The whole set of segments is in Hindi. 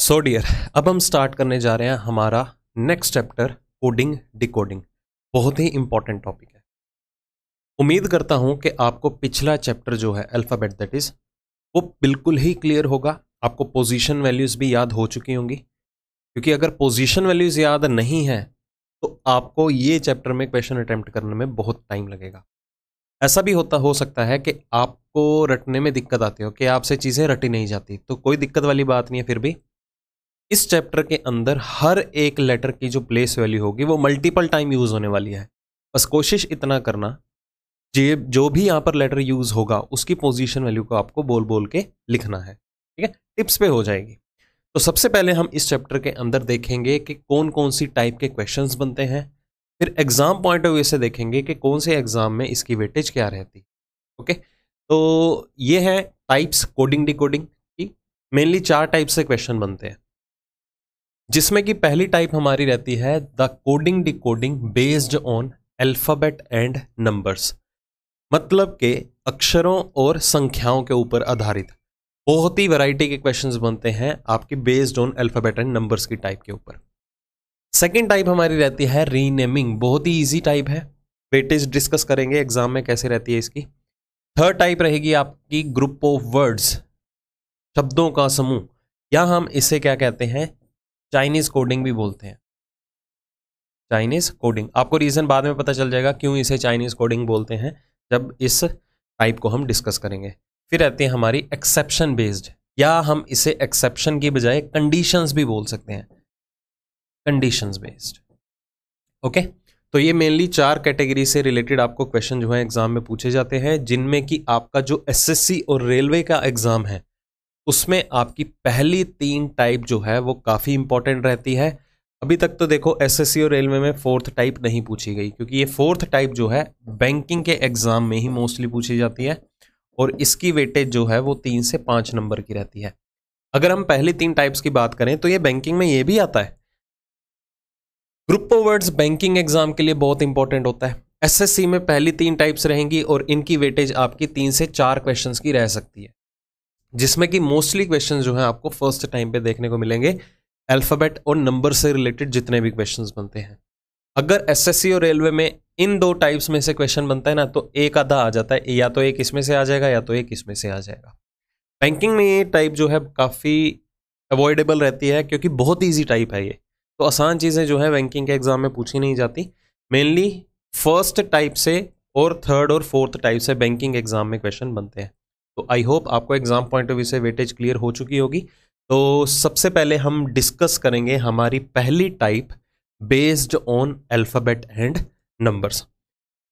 सो डियर, अब हम स्टार्ट करने जा रहे हैं हमारा नेक्स्ट चैप्टर कोडिंग डिकोडिंग। बहुत ही इंपॉर्टेंट टॉपिक है। उम्मीद करता हूं कि आपको पिछला चैप्टर जो है अल्फ़ाबेट दैट इज वो बिल्कुल ही क्लियर होगा। आपको पोजीशन वैल्यूज भी याद हो चुकी होंगी, क्योंकि अगर पोजीशन वैल्यूज याद नहीं है तो आपको ये चैप्टर में क्वेश्चन अटेम्प्ट करने में बहुत टाइम लगेगा। ऐसा भी हो सकता है कि आपको रटने में दिक्कत आती हो, कि आपसे चीज़ें रटी नहीं जाती, तो कोई दिक्कत वाली बात नहीं है। फिर भी इस चैप्टर के अंदर हर एक लेटर की जो प्लेस वैल्यू होगी वो मल्टीपल टाइम यूज होने वाली है। बस कोशिश इतना करना, जो भी यहाँ पर लेटर यूज होगा उसकी पोजीशन वैल्यू को आपको बोल बोल के लिखना है। ठीक है, टिप्स पे हो जाएगी। तो सबसे पहले हम इस चैप्टर के अंदर देखेंगे कि कौन कौन सी टाइप के क्वेश्चंस बनते हैं। फिर एग्जाम पॉइंट ऑफ व्यू से देखेंगे कि कौन से एग्जाम में इसकी वेटेज क्या रहती। ओके, तो ये है टाइप्स कोडिंग डिकोडिंग की। मेनली 4 टाइप से क्वेश्चन बनते हैं, जिसमें कि पहली टाइप हमारी रहती है the coding decoding based on alphabet and numbers, मतलब के अक्षरों और संख्याओं के ऊपर आधारित। बहुत ही वैरायटी के क्वेश्चंस बनते हैं आपकी based on alphabet and numbers की टाइप के ऊपर। सेकंड टाइप हमारी रहती है रीनेमिंग, बहुत ही इजी टाइप है। वेटेज डिस्कस करेंगे एग्जाम में कैसे रहती है इसकी। थर्ड टाइप रहेगी आपकी ग्रुप ऑफ वर्ड्स, शब्दों का समूह, या हम इसे क्या कहते हैं, चाइनीज कोडिंग भी बोलते हैं। चाइनीज कोडिंग, आपको रीजन बाद में पता चल जाएगा क्यों इसे चाइनीज कोडिंग बोलते हैं, जब इस टाइप को हम डिस्कस करेंगे। फिर रहती है हमारी एक्सेप्शन बेस्ड, या हम इसे एक्सेप्शन की बजाय कंडीशंस भी बोल सकते हैं, कंडीशंस बेस्ड। ओके, तो ये मेनली 4 कैटेगरी से रिलेटेड आपको क्वेश्चन जो है एग्जाम में पूछे जाते हैं, जिनमें कि आपका जो एसएससी और रेलवे का एग्जाम है उसमें आपकी पहली 3 टाइप जो है वो काफ़ी इंपॉर्टेंट रहती है। अभी तक तो देखो एसएससी और रेलवे में 4th टाइप नहीं पूछी गई, क्योंकि ये 4th टाइप जो है बैंकिंग के एग्जाम में ही मोस्टली पूछी जाती है, और इसकी वेटेज जो है वो 3 से 5 नंबर की रहती है। अगर हम पहली 3 टाइप्स की बात करें तो ये बैंकिंग में ये भी आता है। Group of words banking exam के लिए बहुत इंपॉर्टेंट होता है। एसएससी में पहली 3 टाइप्स रहेंगी और इनकी वेटेज आपकी 3 से 4 क्वेश्चंस की रह सकती है, जिसमें कि मोस्टली क्वेश्चंस जो हैं आपको फर्स्ट टाइम पे देखने को मिलेंगे। अल्फाबेट और नंबर से रिलेटेड जितने भी क्वेश्चंस बनते हैं, अगर एसएससी और रेलवे में इन 2 टाइप्स में से क्वेश्चन बनता है ना, तो एक आधा आ जाता है, या तो एक इसमें से आ जाएगा या तो एक इसमें से आ जाएगा। बैंकिंग में ये टाइप जो है काफ़ी अवॉइडेबल रहती है, क्योंकि बहुत ईजी टाइप है ये, तो आसान चीज़ें जो है बैंकिंग के एग्जाम में पूछी नहीं जाती। मेनली फर्स्ट टाइप से और थर्ड और फोर्थ टाइप से बैंकिंग एग्जाम में क्वेश्चन बनते हैं। तो आई होप आपको एग्जाम पॉइंट ऑफ व्यू से वेटेज क्लियर हो चुकी होगी। तो सबसे पहले हम डिस्कस करेंगे हमारी पहली type based on alphabet and numbers.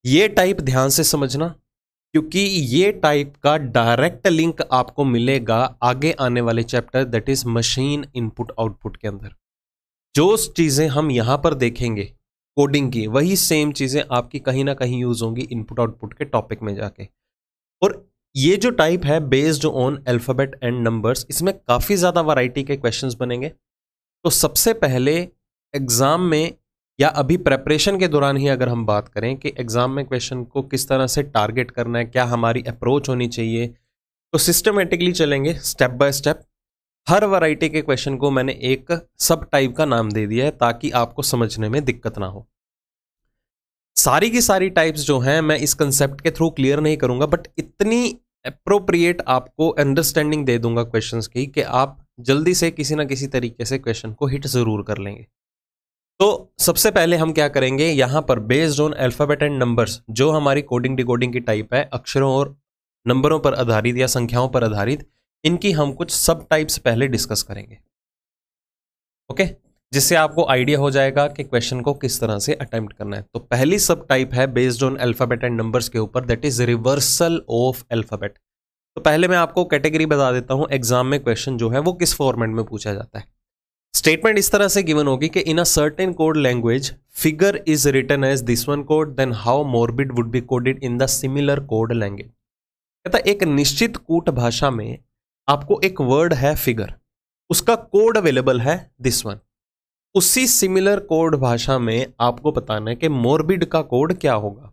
ये टाइप ध्यान से समझना, क्योंकि ये टाइप का डायरेक्ट लिंक आपको मिलेगा आगे आने वाले chapter that is machine input output के अंदर। जो चीज़ें हम यहाँ पर देखेंगे कोडिंग की, वही सेम चीज़ें आपकी कहीं ना कहीं यूज होंगी इनपुट आउटपुट के टॉपिक में जाके। और ये जो टाइप है based on alphabet and numbers, इसमें काफ़ी ज़्यादा वैरायटी के क्वेश्चंस बनेंगे। तो सबसे पहले एग्ज़ाम में या अभी प्रेपरेशन के दौरान ही अगर हम बात करें कि एग्ज़ाम में क्वेश्चन को किस तरह से टारगेट करना है, क्या हमारी अप्रोच होनी चाहिए, तो सिस्टमेटिकली चलेंगे step by step. Her variety के क्वेश्चन को मैंने एक सब टाइप का नाम दे दिया है, ताकि आपको समझने में दिक्कत ना हो। सारी की सारी टाइप्स जो हैं मैं इस कंसेप्ट के थ्रू क्लियर नहीं करूंगा, बट इतनी अप्रोप्रिएट आपको अंडरस्टैंडिंग दे दूंगा क्वेश्चंस की कि आप जल्दी से किसी ना किसी तरीके से क्वेश्चन को हिट जरूर कर लेंगे। तो सबसे पहले हम क्या करेंगे, यहां पर based on alphabet and numbers जो हमारी कोडिंग डिकोडिंग की टाइप है, अक्षरों और नंबरों पर आधारित या संख्याओं पर आधारित, इनकी हम कुछ सब टाइप्स पहले डिस्कस करेंगे। ओके, जिससे आपको आइडिया हो जाएगा कि क्वेश्चन को किस तरह से अटेम्प्ट करना है। तो पहली सब टाइप है based on alphabet and numbers के ऊपर, that is reversal of alphabet. तो पहले मैं आपको कैटेगरी बता देता हूं, एग्जाम में क्वेश्चन जो है वो किस फॉर्मेट में पूछा जाता है। स्टेटमेंट इस तरह से गिवन होगी कि in a certain code language figure is written as this one code, then how morbid would be coded in the similar code language. कहता एक निश्चित कूट भाषा में आपको एक वर्ड है फिगर, उसका कोड अवेलेबल है दिस वन। उसी सिमिलर कोड भाषा में आपको बताना है कि मोरबिड का कोड क्या होगा।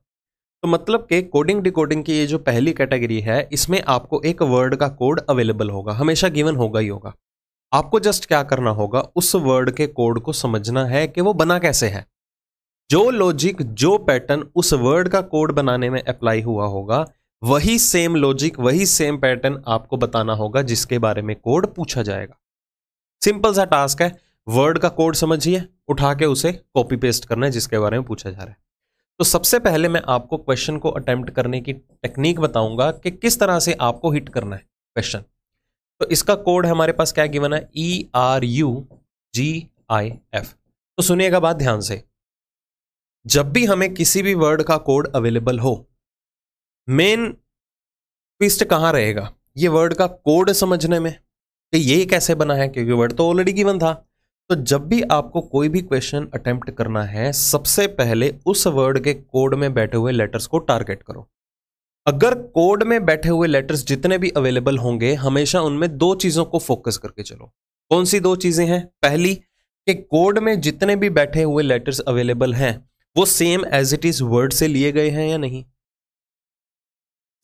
तो मतलब कि कोडिंग डिकोडिंग की ये जो पहली कैटेगरी है, इसमें आपको एक वर्ड का कोड अवेलेबल होगा, हमेशा गिवन होगा ही होगा। आपको जस्ट क्या करना होगा, उस वर्ड के कोड को समझना है कि वो बना कैसे है। जो लॉजिक, जो पैटर्न उस वर्ड का कोड बनाने में अप्लाई हुआ होगा, वही सेम लॉजिक, वही सेम पैटर्न आपको बताना होगा जिसके बारे में कोड पूछा जाएगा। सिंपल सा टास्क है, वर्ड का कोड समझिए, उठा के उसे कॉपी पेस्ट करना है जिसके बारे में पूछा जा रहा है। तो सबसे पहले मैं आपको क्वेश्चन को अटेम्प्ट करने की टेक्निक बताऊंगा कि किस तरह से आपको हिट करना है क्वेश्चन। तो इसका कोड हमारे पास क्या गिवन है, ERUGIF। तो सुनिएगा बात ध्यान से, जब भी हमें किसी भी वर्ड का कोड अवेलेबल हो, मेन ट्विस्ट कहां रहेगा, ये वर्ड का कोड समझने में कि ये कैसे बना है, क्योंकि वर्ड तो ऑलरेडी गिवन था। तो जब भी आपको कोई भी क्वेश्चन अटेम्प्ट करना है, सबसे पहले उस वर्ड के कोड में बैठे हुए लेटर्स को टारगेट करो। अगर कोड में बैठे हुए लेटर्स जितने भी अवेलेबल होंगे, हमेशा उनमें दो चीजों को फोकस करके चलो। कौन सी दो चीजें हैं? पहली, कि कोड में जितने भी बैठे हुए लेटर्स अवेलेबल हैं वो same as it is word से लिए गए हैं या नहीं।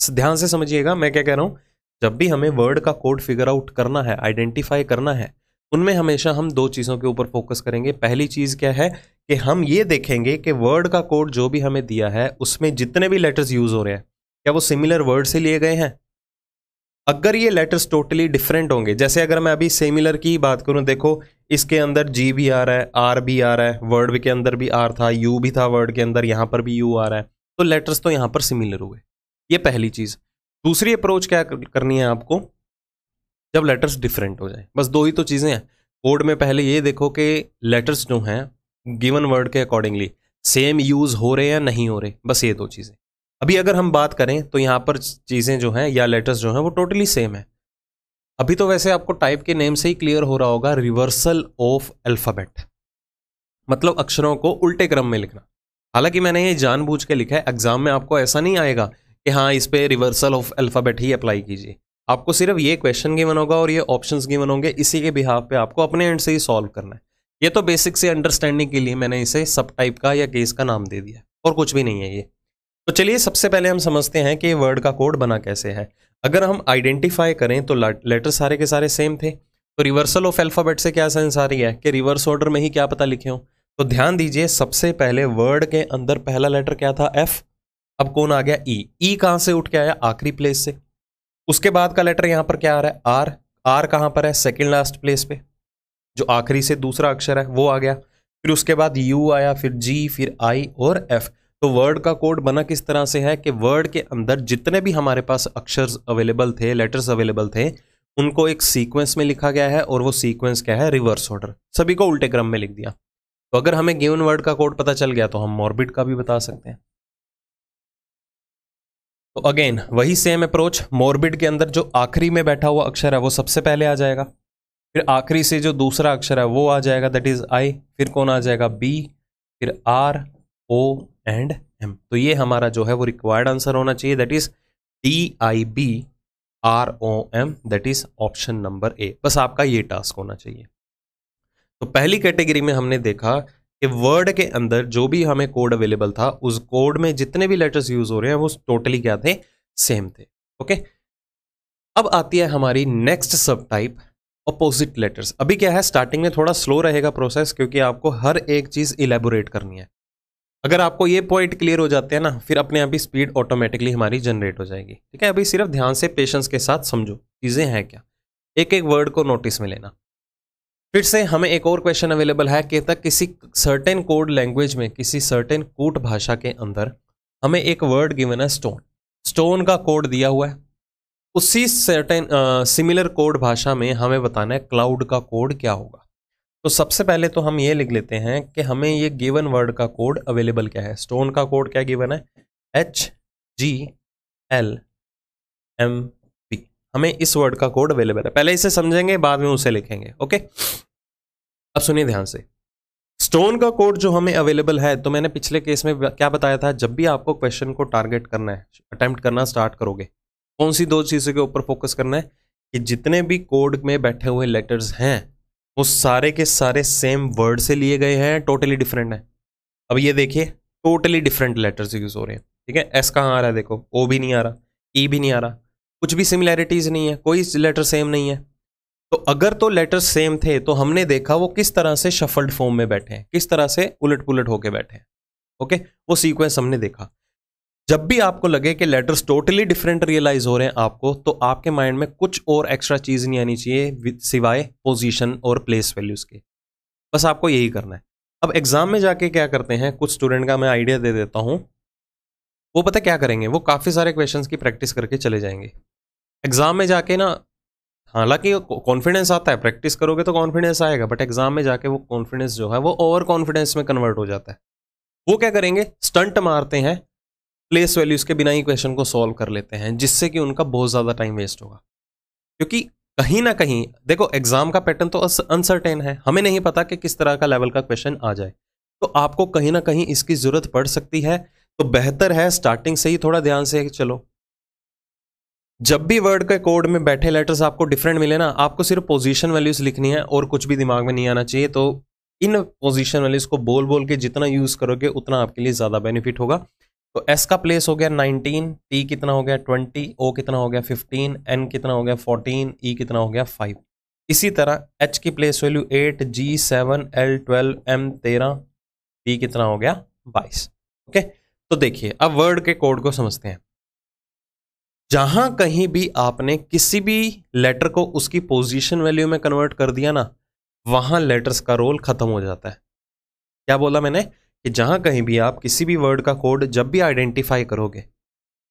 ध्यान से समझिएगा मैं क्या कह रहा हूं। जब भी हमें वर्ड का कोड फिगर आउट करना है, आइडेंटिफाई करना है, उनमें हमेशा हम दो चीजों के ऊपर फोकस करेंगे। पहली चीज क्या है कि हम ये देखेंगे कि वर्ड का कोड जो भी हमें दिया है उसमें जितने भी लेटर्स यूज हो रहे हैं क्या वो सिमिलर वर्ड से लिए गए हैं। अगर ये लेटर्स टोटली डिफरेंट होंगे, जैसे अगर मैं अभी सिमिलर की बात करूं, देखो इसके अंदर जी भी आ रहा है, आर भी आ रहा है, वर्ड के अंदर भी आर था, यू भी था वर्ड के अंदर, यहां पर भी यू आ रहा है, तो लेटर्स तो यहां पर सिमिलर हुए। ये पहली चीज। दूसरी अप्रोच क्या करनी है आपको, जब लेटर्स डिफरेंट हो जाए, बस दो ही तो चीजें हैं कोड में। पहले ये देखो कि लेटर्स जो हैं गिवन वर्ड के अकॉर्डिंगली सेम यूज हो रहे या नहीं हो रहे, बस ये दो चीजें। अभी अगर हम बात करें तो यहां पर चीजें जो हैं या लेटर्स जो हैं वो टोटली सेम है। अभी तो वैसे आपको टाइप के नेम से ही क्लियर हो रहा होगा, रिवर्सल ऑफ अल्फाबेट, मतलब अक्षरों को उल्टे क्रम में लिखना। हालांकि मैंने ये जानबूझ के लिखा है, एग्जाम में आपको ऐसा नहीं आएगा कि हाँ इस पे reversal of alphabet he apply कीजिए। आपको सिर्फ ये क्वेश्चन गिवन होगा और ये ऑप्शंस गिवन होंगे, इसी के बिहाफ पे आपको अपने एंड से ही सॉल्व करना है। ये तो बेसिक से अंडरस्टैंडिंग के लिए मैंने इसे सब टाइप का या केस का नाम दे दिया, और कुछ भी नहीं है ये। तो चलिए सबसे पहले हम समझते हैं कि वर्ड का कोड बना कैसे है। अगर हम आइडेंटिफाई करें तो लेटर सारे के सारे सेम थे, तो रिवर्सल ऑफ अल्फाबेट से क्या सेंस आ रही है कि रिवर्स ऑर्डर में ही क्या पता लिखे हो। तो ध्यान दीजिए, सबसे पहले वर्ड के अंदर पहला लेटर क्या था, एफ। अब कौन आ गया, ई। ई कहां से उठ के आया, आखिरी प्लेस से। उसके बाद का लेटर यहां पर क्या आ रहा है, आर। आर कहां पर है, सेकेंड लास्ट प्लेस पे, जो आखिरी से दूसरा अक्षर है वो आ गया। फिर उसके बाद यू आया, फिर जी, फिर आई और एफ। तो वर्ड का कोड बना किस तरह से है कि वर्ड के अंदर जितने भी हमारे पास अक्षर अवेलेबल थे, लेटर्स अवेलेबल थे, उनको एक सीक्वेंस में लिखा गया है, और वो सीक्वेंस क्या है, रिवर्स ऑर्डर, सभी को उल्टे क्रम में लिख दिया। तो अगर हमें गिवन वर्ड का कोड पता चल गया तो हम मॉर्बिड का भी बता सकते हैं। तो अगेन वही सेम अप्रोच, मॉर्बिड के अंदर जो आखिरी में बैठा हुआ अक्षर है वो सबसे पहले आ जाएगा, फिर आखिरी से जो दूसरा अक्षर है वो आ जाएगा, दैट इज आई। फिर कौन आ जाएगा, बी, फिर आर, ओ एंड एम। तो ये हमारा जो है वो रिक्वायर्ड आंसर होना चाहिए, that is DIBROM, that is option number A. बस आपका ये टास्क होना चाहिए। तो पहली कैटेगरी में हमने देखा कि वर्ड के अंदर जो भी हमें कोड अवेलेबल था, उस कोड में जितने भी लेटर्स यूज हो रहे हैं वो टोटली क्या थे, सेम थे। ओके, अब आती है हमारी नेक्स्ट सब टाइप, अपोजिट लेटर्स। अभी क्या है, स्टार्टिंग में थोड़ा स्लो रहेगा प्रोसेस, क्योंकि आपको हर एक चीज इलेबोरेट करनी है। अगर आपको ये पॉइंट क्लियर हो जाते हैं ना, फिर अपने आप ही स्पीड ऑटोमेटिकली हमारी जनरेट हो जाएगी। ठीक है, अभी सिर्फ ध्यान से पेशेंस के साथ समझो चीजें हैं क्या, एक एक वर्ड को नोटिस में लेना। फिर से हमें एक और क्वेश्चन अवेलेबल है, कहता किसी सर्टेन कोड लैंग्वेज में, किसी सर्टेन कूट भाषा के अंदर हमें एक वर्ड गिवन है स्टोन। स्टोन का कोड दिया हुआ है, उसी सर्टेन सिमिलर कोड भाषा में हमें बताना है क्लाउड का कोड क्या होगा। तो सबसे पहले तो हम ये लिख लेते हैं कि हमें ये गिवन वर्ड का कोड अवेलेबल क्या है। स्टोन का कोड क्या गिवन है, HGLMP। हमें इस वर्ड का कोड अवेलेबल है, पहले इसे समझेंगे बाद में उसे लिखेंगे। ओके, अब सुनिए ध्यान से, स्टोन का कोड जो हमें अवेलेबल है, तो मैंने पिछले केस में क्या बताया था, जब भी आपको क्वेश्चन को टारगेट करना है, अटेम्प्ट करना स्टार्ट करोगे, कौन सी दो चीज़ों के ऊपर फोकस करना है कि जितने भी कोड में बैठे हुए लेटर्स हैं वो सारे के सारे सेम वर्ड से लिए गए हैं, टोटली डिफरेंट है। अब ये देखिए, टोटली डिफरेंट लेटर्स यूज हो रहे हैं। ठीक है, एस कहाँ आ रहा है, देखो ओ भी नहीं आ रहा, ई भी नहीं आ रहा, कुछ भी सिमिलैरिटीज नहीं है, कोई लेटर सेम नहीं है। तो अगर तो लेटर्स सेम थे तो हमने देखा वो किस तरह से शफल्ड फॉर्म में बैठे हैं, किस तरह से उलट पुलट होके बैठे हैं। ओके, वो सीक्वेंस हमने देखा। जब भी आपको लगे कि लेटर्स टोटली डिफरेंट रियलाइज हो रहे हैं आपको, तो आपके माइंड में कुछ और एक्स्ट्रा चीज नहीं आनी चाहिए सिवाय पोजीशन और प्लेस वैल्यूज के। बस आपको यही करना है। अब एग्जाम में जाके क्या करते हैं, कुछ स्टूडेंट का मैं आइडिया दे देता हूं। वो पता क्या करेंगे, वो काफी सारे क्वेश्चंस की प्रैक्टिस करके चले जाएंगे। एग्जाम में जाके ना, हालांकि कॉन्फिडेंस आता है, प्रैक्टिस करोगे तो कॉन्फिडेंस आएगा, बट एग्जाम में जाके वो कॉन्फिडेंस जो है वो ओवर कॉन्फिडेंस में कन्वर्ट हो जाता है। वो क्या करेंगे, स्टंट मारते हैं, प्लेस वैल्यूज के बिना ही क्वेश्चन को सॉल्व कर लेते हैं, जिससे कि उनका बहुत ज्यादा टाइम वेस्ट होगा। क्योंकि कहीं ना कहीं देखो, एग्जाम का पैटर्न तो अनसर्टेन है, हमें नहीं पता कि किस तरह का लेवल का क्वेश्चन आ जाए, तो आपको कहीं ना कहीं इसकी जरूरत पड़ सकती है। तो बेहतर है स्टार्टिंग से ही थोड़ा ध्यान से चलो। जब भी वर्ड के कोड में बैठे लेटर्स आपको डिफरेंट मिले ना, आपको सिर्फ पोजीशन वैल्यूज लिखनी है और कुछ भी दिमाग में नहीं आना चाहिए। तो इन पोजीशन वैल्यूज को बोल बोल के जितना यूज करोगे उतना आपके लिए ज्यादा बेनिफिट होगा। तो एस का प्लेस हो गया 19, टी कितना हो गया 20, ओ कितना हो गया 15, एन कितना हो गया 14, ई कितना हो गया 5। इसी तरह एच की प्लेस वैल्यू 8, जी 7, एल 12, एम 13, पी कितना हो गया 22। ओके, तो देखिए अब वर्ड के कोड को समझते हैं। जहां कहीं भी आपने किसी भी लेटर को उसकी पोजीशन वैल्यू में कन्वर्ट कर दिया ना, वहां लेटर्स का रोल खत्म हो जाता है। क्या बोला मैंने, कि जहां कहीं भी आप किसी भी वर्ड का कोड जब भी आइडेंटिफाई करोगे,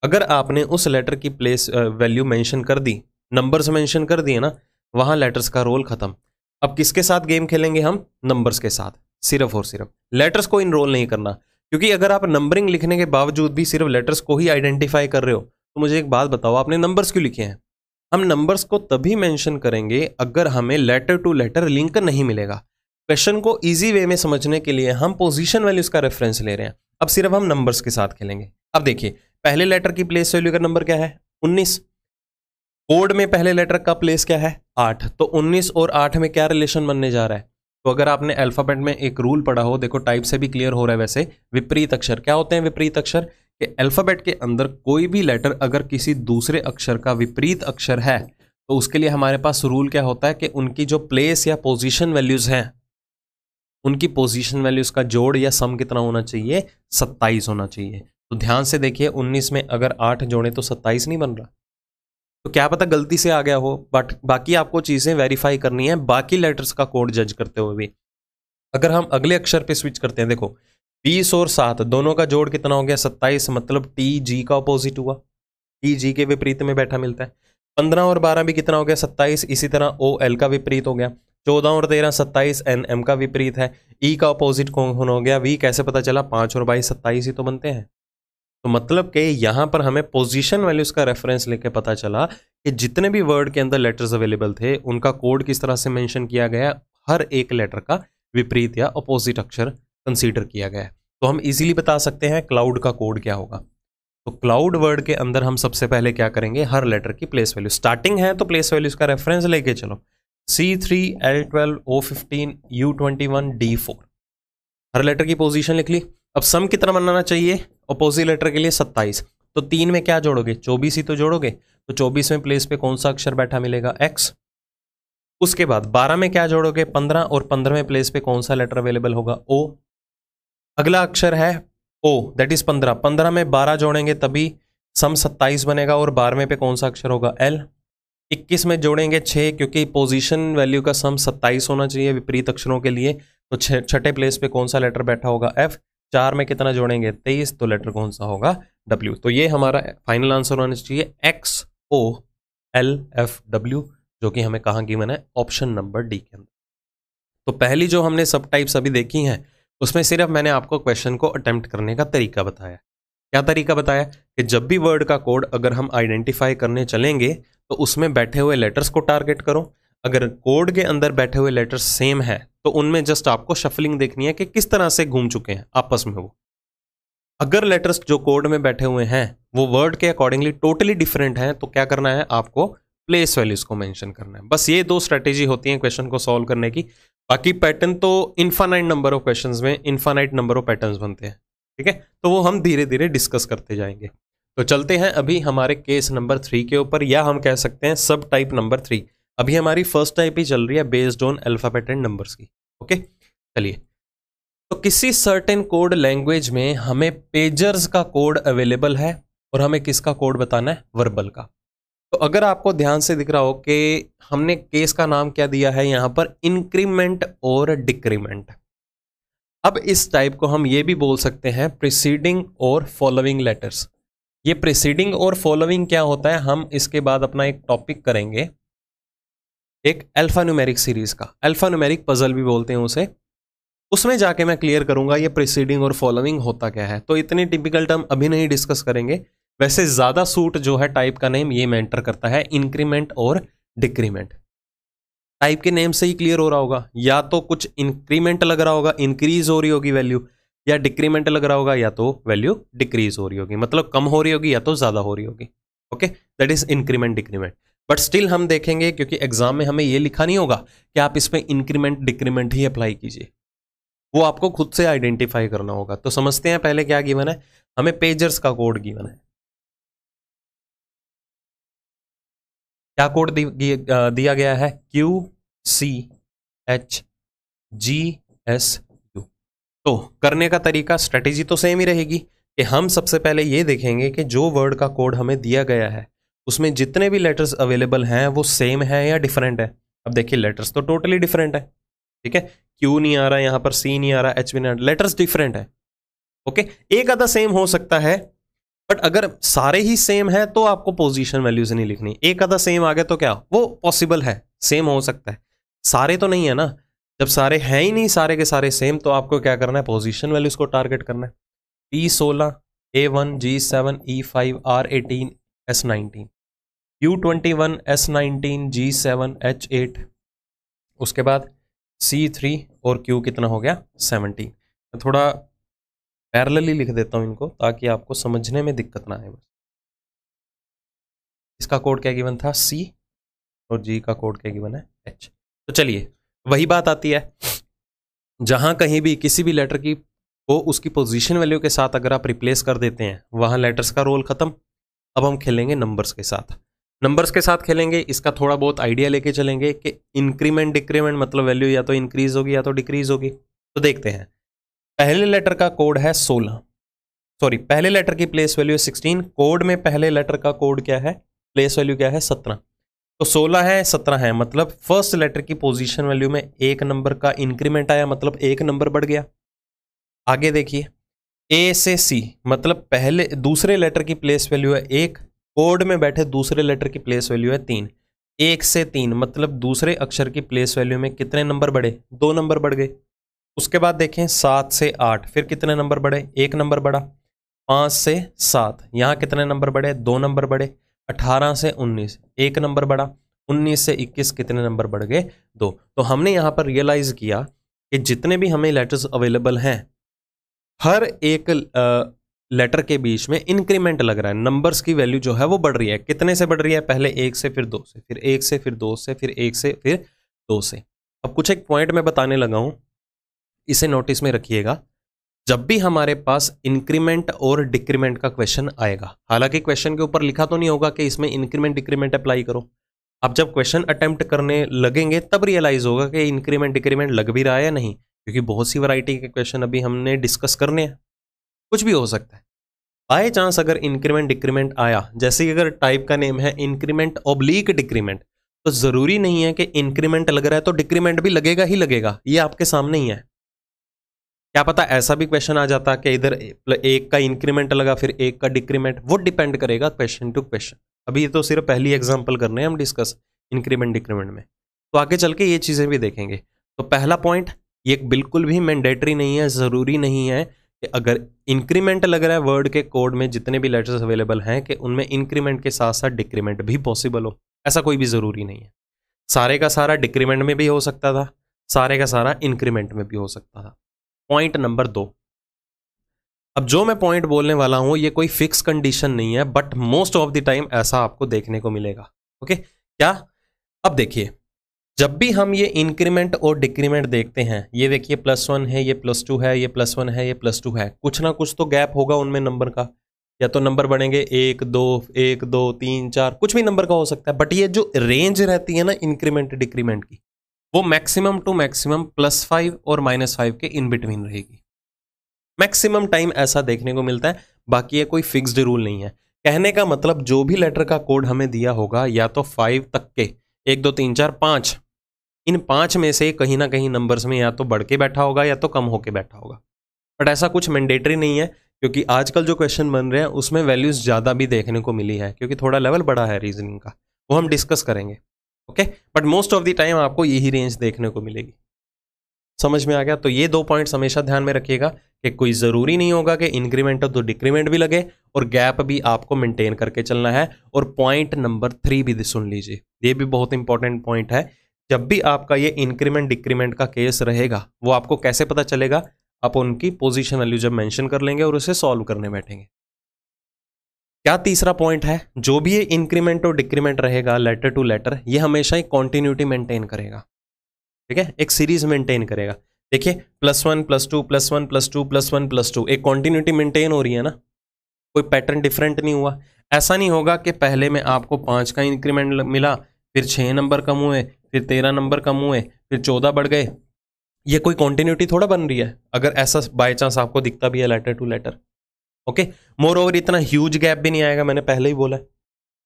अगर आपने उस लेटर की प्लेस वैल्यू मेंशन कर दी, नंबर्स मेंशन कर दिए ना, वहां लेटर्स का रोल खत्म। अब किसके साथ गेम खेलेंगे हम, नंबर्स के साथ, सिर्फ और सिर्फ लेटर्स को इनरोल नहीं करना। क्योंकि अगर आप नंबरिंग लिखने के बावजूद भी सिर्फ लेटर्स को ही आइडेंटिफाई कर रहे हो, तो मुझे एक बात बताओ, आपने नंबर्स क्यों लिखे हैं। हम नंबर्स को तभी मेंशन करेंगे अगर हमें लेटर टू लेटर लिंक नहीं मिलेगा। क्वेश्चन को इजी वे में समझने के लिए हम पोजीशन वैल्यूज का रेफरेंस ले रहे हैं, अब सिर्फ हम नंबर्स के साथ खेलेंगे। अब देखिए, पहले लेटर की प्लेस वैल्यू का नंबर क्या है 19, कोड में पहले लेटर का प्लेस क्या है 8, तो 19 और 8 में क्या रिलेशन बनने जा रहा है। तो अगर आपने अल्फाबेट में एक रूल पढ़ा हो, देखो टाइप से भी क्लियर हो रहा है, वैसे विपरीत अक्षर क्या होते हैं, विपरीत अक्षर कि अल्फाबेट के अंदर कोई भी लेटर अगर किसी दूसरे अक्षर का विपरीत अक्षर है, तो उसके लिए हमारे पास रूल क्या होता है कि उनकी जो प्लेस या पोजीशन वैल्यूज हैं, उनकी पोजीशन वैल्यूज का जोड़ या सम कितना होना चाहिए 27 होना चाहिए। तो ध्यान से देखिए, 19 में अगर 8 जोड़े तो 27 नहीं बन रहा। तो क्या पता गलती से आ गया हो, बट बाकी आपको चीजें वेरीफाई करनी है बाकी लेटर्स का कोड जज करते हुए भी। अगर हम अगले अक्षर पे स्विच करते हैं, देखो 20 और 7 दोनों का जोड़ कितना हो गया 27, मतलब टी जी का अपोजिट हुआ, टी जी के विपरीत में बैठा मिलता है। 15 और 12 भी कितना हो गया 27, इसी तरह ओ एल का विपरीत हो गया। 14 और 13 27, एन एम का विपरीत है। ई का अपोजिट कौन हो गया, वी कैसे पता चला, 5 और 22 27 ही तो बनते हैं। तो मतलब कि यहां पर हमें पोजीशन वैल्यूज का रेफरेंस लेके पता चला कि जितने भी वर्ड के अंदर लेटर्स अवेलेबल थे उनका कोड किस तरह से मेंशन किया गया, हर एक लेटर का विपरीत या अपोजिट अक्षर कंसीडर किया गया है। तो हम इजीली बता सकते हैं क्लाउड का कोड क्या होगा। तो क्लाउड वर्ड के अंदर हम सबसे पहले क्या करेंगे, हर लेटर की प्लेस वैल्यू, स्टार्टिंग है तो प्लेस वैल्यूज का रेफरेंस लेके चलो, C3, L12, O15, U21, D4, हर लेटर की पोजीशन लिख ली। अब सम कितना बनाना चाहिए अपोजिट लेटर के लिए 27, तो 3 में क्या जोड़ोगे 24 ही तो जोड़ोगे, तो 24वें प्लेस पे कौन सा अक्षर बैठा मिलेगा X। उसके बाद 12 में क्या जोड़ोगे 15, और 15वें प्लेस पे कौन सा लेटर अवेलेबल होगा O। अगला अक्षर है O, दैट इज 15, 15 में 12 जोड़ेंगे तभी सम 27 बनेगा, और 12वें पे कौन सा अक्षर होगा L। 21 में जोड़ेंगे 6, क्योंकि पोजीशन वैल्यू का सम 27 होना चाहिए विपरीत अक्षरों के लिए, तो छठे प्लेस पे कौन सा लेटर बैठा होगा F। 4 में कितना जोड़ेंगे 23, तो लेटर कौन सा होगा W। तो ये हमारा फाइनल आंसर होना चाहिए XOLFW, जो कि हमें कहाँ गिवन है, ऑप्शन नंबर डी के अंदर। तो पहली जो हमने सब टाइप्स अभी देखी हैं, उसमें सिर्फ मैंने आपको क्वेश्चन को अटेम्प्ट करने का तरीका बताया। क्या तरीका बताया कि जब भी वर्ड का कोड अगर हम आइडेंटिफाई करने चलेंगे तो उसमें बैठे हुए लेटर्स को टारगेट करो। अगर कोड के अंदर बैठे हुए लेटर्स सेम है तो उनमें जस्ट आपको शफलिंग देखनी है कि किस तरह से घूम चुके हैं आपस में वो। अगर लेटर्स जो कोड में बैठे हुए हैं वो वर्ड के अकॉर्डिंगली टोटली डिफरेंट हैं, तो क्या करना है, आपको प्लेस वैल्यूज को मेंशन करना है। बस ये 2 स्ट्रेटेजी होती हैं क्वेश्चन को सॉल्व करने की। बाकी पैटर्न तो इनफाइनाइट नंबर ऑफ क्वेश्चंस में इनफाइनाइट नंबर ऑफ पैटर्न्स बनते हैं, ठीक है। तो वो हम धीरे धीरे डिस्कस करते जाएंगे। तो चलते हैं अभी हमारे केस नंबर 3 के ऊपर, या हम कह सकते हैं सब टाइप नंबर 3। अभी हमारी फर्स्ट टाइप ही चल रही है based on alphabet and numbers की। ओके चलिए, तो किसी सर्टेन कोड लैंग्वेज में हमें पेजर्स का कोड अवेलेबल है और हमें किसका कोड बताना है, वर्बल का। तो अगर आपको ध्यान से दिख रहा हो कि हमने केस का नाम क्या दिया है यहां पर, इंक्रीमेंट और डिक्रीमेंट। अब इस टाइप को हम ये भी बोल सकते हैं प्रीसीडिंग और फॉलोइंग लेटर्स। ये प्रीसीडिंग और फॉलोइंग क्या होता है, हम इसके बाद अपना एक टॉपिक करेंगे, एक अल्फान्यूमेरिक सीरीज का, अल्फान्यूमेरिक पजल भी बोलते हैं उसे, उसमें जाके मैं क्लियर करूंगा ये प्रीसीडिंग और फॉलोइंग होता क्या है। तो इतनी टिपिकल टर्म अभी नहीं डिस्कस करेंगे। वैसे ज्यादा सूट जो है टाइप का नेम ये मेंटर करता है, इंक्रीमेंट और डिक्रीमेंट। टाइप के नेम से ही क्लियर हो रहा होगा, या तो कुछ इंक्रीमेंट लग रहा होगा, इंक्रीज हो रही होगी वैल्यू, या डिक्रीमेंट लग रहा होगा या तो वैल्यू डिक्रीज हो रही होगी, मतलब कम हो रही होगी या तो ज्यादा हो रही होगी। Okay, that is increment decrement. But still हम देखेंगे, क्योंकि एग्जाम में हमें ये लिखा नहीं होगा कि आप इसमें इंक्रीमेंट डिक्रीमेंट ही अप्लाई कीजिए, वो आपको खुद से आइडेंटिफाई करना होगा। तो समझते हैं पहले क्या गिवन है, हमें पेजर्स का कोड गिवन है। क्या कोड दिया गया है, QCHGSU। तो करने का तरीका, स्ट्रेटेजी तो सेम ही रहेगी कि हम सबसे पहले ये देखेंगे कि जो वर्ड का कोड हमें दिया गया है उसमें जितने भी लेटर्स अवेलेबल हैं वो सेम है या डिफरेंट है। अब देखिए लेटर्स तो टोटली डिफरेंट है, ठीक है, क्यू नहीं आ रहा यहां पर, सी नहीं आ रहा, एच भी नहीं आ रहा, लेटर्स डिफरेंट है। ओके, एक आधा सेम हो सकता है, बट अगर सारे ही सेम है तो आपको पोजीशन वैल्यूज नहीं लिखनी। एक आधा सेम आ गया तो क्या वो पॉसिबल है, सेम हो सकता है, सारे तो नहीं है ना। जब सारे हैं ही नहीं, सारे के सारे सेम, तो आपको क्या करना है, पोजीशन वैल्यूज को टारगेट करना है। P16 A1 G7 E5 R18 S19, U21 S19 G7 H8, उसके बाद C3 और Q कितना हो गया 17। मैं थोड़ा पैरेलली लिख देता हूं इनको ताकि आपको समझने में दिक्कत ना आए। इसका कोड क्या गिवन था, C, और G का कोड क्या गिवन है, H। तो चलिए वही बात आती है, जहां कहीं भी किसी भी लेटर की को उसकी पोजीशन वैल्यू के साथ अगर आप रिप्लेस कर देते हैं, वहां लेटर्स का रोल खत्म। अब हम खेलेंगे नंबर्स के साथ, नंबर्स के साथ खेलेंगे। इसका थोड़ा बहुत आइडिया लेके चलेंगे कि इंक्रीमेंट डिक्रीमेंट मतलब वैल्यू या तो इंक्रीज होगी या तो डिक्रीज होगी। तो देखते हैं, पहले लेटर का कोड है 16, सॉरी पहले लेटर की प्लेस वैल्यू है 16, कोड में पहले लेटर का कोड क्या है, प्लेस वैल्यू क्या है 17। तो 16 है 17 है, मतलब फर्स्ट लेटर की पोजीशन वैल्यू में एक नंबर का इंक्रीमेंट आया, मतलब एक नंबर बढ़ गया। आगे देखिए, ए से सी मतलब पहले दूसरे लेटर की प्लेस वैल्यू है 1, कोड में बैठे दूसरे लेटर की प्लेस वैल्यू है 3। 1 से 3 मतलब दूसरे अक्षर की प्लेस वैल्यू में कितने नंबर बढ़े, 2 नंबर बढ़ गए। उसके बाद देखें 7 से 8, फिर कितने नंबर बढ़े, 1 नंबर बढ़ा। 5 से 7, यहाँ कितने नंबर बढ़े, 2 नंबर बढ़े। 18 से 19, 1 नंबर बढ़ा। 19 से 21 कितने नंबर बढ़ गए, 2। तो हमने यहाँ पर रियलाइज किया कि जितने भी हमें लेटर्स अवेलेबल हैं, हर एक लेटर के बीच में इंक्रीमेंट लग रहा है, नंबर्स की वैल्यू जो है वो बढ़ रही है। कितने से बढ़ रही है, पहले 1 से, फिर 2 से, फिर 1 से, फिर 2 से, फिर 1 से, फिर 2 से। अब कुछ एक पॉइंट में बताने लगा हूं, इसे नोटिस में रखिएगा। जब भी हमारे पास इंक्रीमेंट और डिक्रीमेंट का क्वेश्चन आएगा, हालांकि क्वेश्चन के ऊपर लिखा तो नहीं होगा कि इसमें इंक्रीमेंट डिक्रीमेंट अप्लाई करो, आप जब क्वेश्चन अटेम्प्ट करने लगेंगे तब रियलाइज होगा कि इंक्रीमेंट डिक्रीमेंट लग भी रहा है या नहीं, क्योंकि बहुत सी वैरायटी के क्वेश्चन अभी हमने डिस्कस करने हैं, कुछ भी हो सकता है। बाय चांस अगर इंक्रीमेंट डिक्रीमेंट आया, जैसे कि अगर टाइप का नेम है इंक्रीमेंट ऑब्लिक डिक्रीमेंट, तो जरूरी नहीं है कि इंक्रीमेंट लग रहा है तो डिक्रीमेंट भी लगेगा ही लगेगा, ये आपके सामने ही है। क्या पता ऐसा भी क्वेश्चन आ जाता कि इधर 1 का इंक्रीमेंट लगा फिर 1 का डिक्रीमेंट, वो डिपेंड करेगा क्वेश्चन टू क्वेश्चन। अभी ये तो सिर्फ पहली एग्जांपल करने हैं हम डिस्कस इंक्रीमेंट डिक्रीमेंट में, तो आगे चल के ये चीजें भी देखेंगे। तो पहला पॉइंट, ये बिल्कुल भी मैंडेटरी नहीं है, जरूरी नहीं है कि अगर इंक्रीमेंट लग रहा है वर्ड के कोड में जितने भी लेटर्स अवेलेबल हैं कि उनमें इंक्रीमेंट के साथ साथ डिक्रीमेंट भी पॉसिबल हो, ऐसा कोई भी जरूरी नहीं है। सारे का सारा डिक्रीमेंट में भी हो सकता था, सारे का सारा इंक्रीमेंट में भी हो सकता था। पॉइंट नंबर 2, अब जो मैं पॉइंट बोलने वाला हूं ये कोई फिक्स कंडीशन नहीं है, but most of the time ऐसा आपको देखने को मिलेगा। ओके, क्या, अब देखिए जब भी हम ये इंक्रीमेंट और डिक्रीमेंट देखते हैं, ये देखिए +1 है, ये +2 है, ये +1 है, ये +2 है, कुछ ना कुछ तो गैप होगा उनमें नंबर का। या तो नंबर बनेंगे 1 2 1 2 3 4, कुछ भी नंबर का हो सकता है, बट ये जो रेंज रहती है ना इंक्रीमेंट डिक्रीमेंट की, वो मैक्सिमम टू मैक्सिमम +5 और -5 के इन बिटवीन रहेगी। मैक्सिमम टाइम ऐसा देखने को मिलता है, बाकी ये कोई फिक्स्ड रूल नहीं है। कहने का मतलब जो भी लेटर का कोड हमें दिया होगा या तो 5 तक के 1 2 3 4 5, इन 5 में से कहीं ना कहीं नंबर्स में या तो बढ़ के बैठा होगा या तो कम होके बैठा होगा, बट ऐसा कुछ मैंडेटरी नहीं है, क्योंकि आजकल जो क्वेश्चन बन रहे हैं उसमें वैल्यूज ज़्यादा भी देखने को मिली है, क्योंकि थोड़ा लेवल बड़ा है रीजनिंग का, वो हम डिस्कस करेंगे। Okay, but most of the time आपको यही रेंज देखने को मिलेगी। समझ में आ गया? तो ये 2 पॉइंट्स हमेशा ध्यान में रखिएगा कि कोई ज़रूरी नहीं होगा कि इंक्रीमेंट हो तो डिक्रीमेंट भी लगे, और गैप भी आपको मेंटेन करके चलना है। और पॉइंट नंबर 3 भी सुन लीजिए, ये भी बहुत इंपॉर्टेंट पॉइंट है। जब भी आपका ये इंक्रीमेंट डिक्रीमेंट का केस रहेगा, वो आपको कैसे पता चलेगा? आप उनकी पोजीशन वैल्यू जब मेंशन कर लेंगे और उसे सॉल्व करने बैठेंगे। क्या तीसरा पॉइंट है, जो भी ये इंक्रीमेंट और डिक्रीमेंट रहेगा लेटर टू लेटर, ये हमेशा एक कॉन्टिन्यूटी मेंटेन करेगा। ठीक है, एक सीरीज मेंटेन करेगा। देखिए +1 +2 +1 +2 +1 +2, एक कॉन्टिन्यूटी मेंटेन हो रही है ना, कोई पैटर्न डिफरेंट नहीं हुआ। ऐसा नहीं होगा कि पहले में आपको 5 का इंक्रीमेंट मिला, फिर 6 नंबर कम हुए, फिर 13 नंबर कम हुए, फिर 14 बढ़ गए। ये कोई कॉन्टिन्यूटी थोड़ा बन रही है, अगर ऐसा बाय चांस आपको दिखता भी है letter to letter. Okay, moreover इतना ह्यूज गैप भी नहीं आएगा, मैंने पहले ही बोला।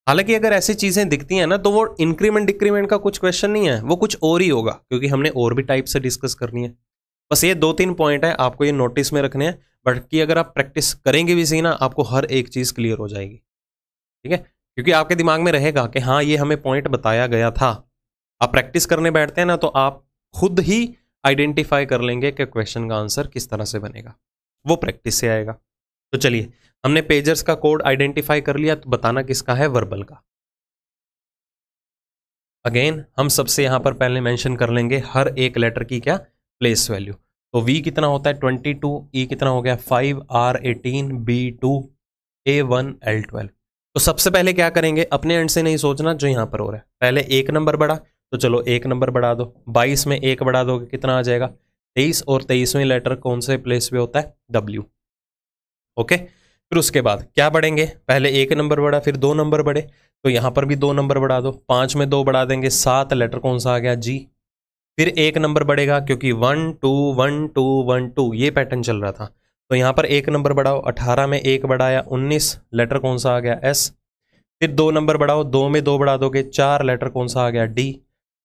हालांकि अगर ऐसी चीजें दिखती हैं ना, तो वो इंक्रीमेंट डिक्रीमेंट का कुछ क्वेश्चन नहीं है, वो कुछ और ही होगा, क्योंकि हमने और भी टाइप से डिस्कस करनी है। बस ये 2-3 पॉइंट है, आपको ये नोटिस में रखने हैं, बट कि अगर आप प्रैक्टिस करेंगे भी सही ना, आपको हर एक चीज क्लियर हो जाएगी। ठीक है, क्योंकि आपके दिमाग में रहेगा कि हाँ ये हमें पॉइंट बताया गया था। आप प्रैक्टिस करने बैठते हैं ना, तो आप खुद ही आइडेंटिफाई कर लेंगे कि क्वेश्चन का आंसर किस तरह से बनेगा, वो प्रैक्टिस से आएगा। तो चलिए, हमने पेजर्स का कोड आइडेंटिफाई कर लिया, तो बताना किसका है? वर्बल का। अगेन हम सबसे यहां पर पहले मेंशन कर लेंगे हर एक लेटर की क्या प्लेस वैल्यू। तो V कितना होता है 22, E कितना हो गया 5, R 18, B 2, A 1, L 12। तो सबसे पहले क्या करेंगे, अपने एंड से नहीं सोचना जो यहां पर हो रहा है, पहले एक नंबर बढ़ा, तो चलो एक नंबर बढ़ा दो। 22 में एक बढ़ा दोगे कितना आ जाएगा 23, और 23वें लेटर कौन से प्लेस पे होता है? W। ओके, फिर उसके बाद क्या बढ़ेंगे, पहले एक नंबर बढ़ा, फिर 2 नंबर बढ़े, तो यहां पर भी 2 नंबर बढ़ा दो। 5 में 2 बढ़ा देंगे, 7 लेटर कौन सा आ गया? G। फिर एक नंबर बढ़ेगा, क्योंकि 1 2 1 2 1 2 ये पैटर्न चल रहा था, तो यहां पर एक नंबर बढ़ाओ। 18 में 1 बढ़ाया, 19 लेटर कौन सा आ गया? S। फिर 2 नंबर बढ़ाओ, 2 में 2 बढ़ा दोगे, 4 लेटर कौन सा आ गया? D।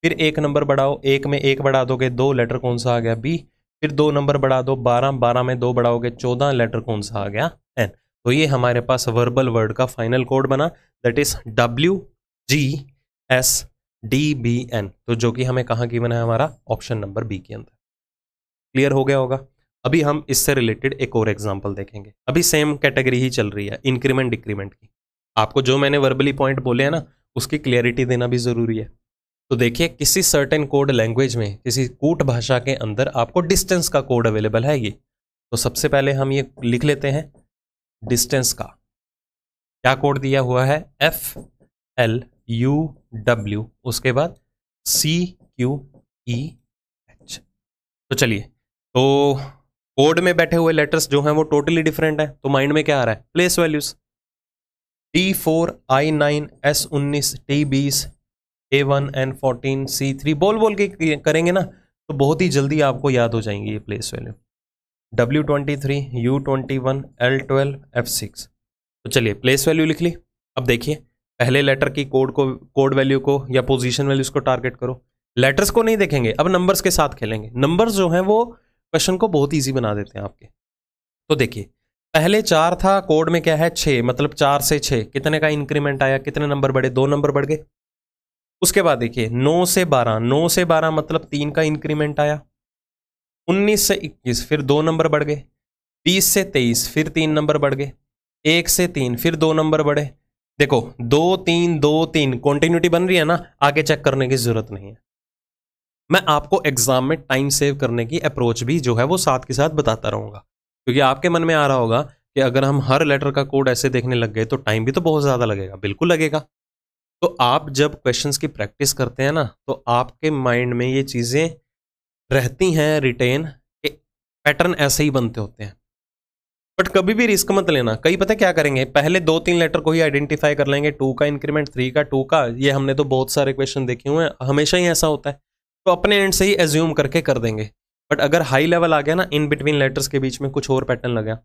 फिर एक नंबर बढ़ाओ, 1 में 1 बढ़ा दोगे, 2 लेटर कौन सा आ गया? B। फिर 2 नंबर बढ़ा दो, 12, 12 में 2 बढ़ाओगे, 14 लेटर कौन सा आ गया? N। तो ये हमारे पास वर्बल वर्ड का फाइनल कोड बना, दैट इज WGSDBN, तो जो कि हमें कहाँ गिवन है? हमारा ऑप्शन नंबर बी के अंदर। क्लियर हो गया होगा? अभी हम इससे रिलेटेड एक और एग्जांपल देखेंगे। अभी सेम कैटेगरी ही चल रही है, इंक्रीमेंट डिक्रीमेंट की। आपको जो मैंने वर्बली पॉइंट बोले हैं ना, उसकी क्लियरिटी देना भी जरूरी है। तो देखिए, किसी सर्टेन कोड लैंग्वेज में, किसी कूट भाषा के अंदर आपको डिस्टेंस का कोड अवेलेबल है ये। तो सबसे पहले हम ये लिख लेते हैं, डिस्टेंस का क्या कोड दिया हुआ है? FLUW, उसके बाद CQEH। तो चलिए, तो कोड में बैठे हुए लेटर्स जो हैं वो टोटली डिफरेंट है, तो माइंड में क्या आ रहा है? Place values. T4 I9 S19 T20 A1 N14 C3 बोल बोल के करेंगे ना, तो बहुत ही जल्दी आपको याद हो जाएंगी ये place value. W23 U21 L12 F6। तो चलिए, प्लेस वैल्यू लिख ली। अब देखिए, पहले लेटर की कोड वैल्यू को या पोजीशन वैल्यूज को टारगेट करो। लेटर्स को नहीं देखेंगे, अब नंबर्स के साथ खेलेंगे। नंबर्स जो हैं वो क्वेश्चन को बहुत इजी बना देते हैं आपके। तो देखिए, पहले 4 था, कोड में क्या है? 6, मतलब 4 से 6 कितने का इंक्रीमेंट आया? कितने नंबर बढ़े? 2 नंबर बढ़ गए। उसके बाद देखिए 9 से 12, 9 से 12 मतलब 3 का इंक्रीमेंट आया। 19 से 21 फिर 2 नंबर बढ़ गए। 20 से 23 फिर 3 नंबर बढ़ गए। 1 से 3 फिर 2 नंबर बढ़े। देखो 2 3 2 3 कॉन्टिन्यूटी बन रही है ना, आगे चेक करने की जरूरत नहीं है। मैं आपको एग्जाम में टाइम सेव करने की अप्रोच भी जो है वो साथ के साथ बताता रहूंगा, क्योंकि आपके मन में आ रहा होगा कि अगर हम हर लेटर का कोड ऐसे देखने लग गए तो टाइम भी तो बहुत ज्यादा लगेगा। बिल्कुल लगेगा। तो आप जब क्वेश्चंस की प्रैक्टिस करते हैं ना, तो आपके माइंड में ये चीजें रहती हैं रिटेन, पैटर्न ऐसे ही बनते होते हैं। बट कभी भी रिस्क मत लेना। कई पता क्या करेंगे, पहले 2-3 लेटर को ही आइडेंटिफाई कर लेंगे, 2 का इंक्रीमेंट, 3 का, 2 का। ये हमने तो बहुत सारे क्वेश्चन देखे हुए हैं, हमेशा ही ऐसा होता है। तो अपने एंड से ही एज्यूम करके कर देंगे। बट अगर हाई लेवल आ गया ना, इन बिटवीन लेटर्स के बीच में कुछ और पैटर्न लगा,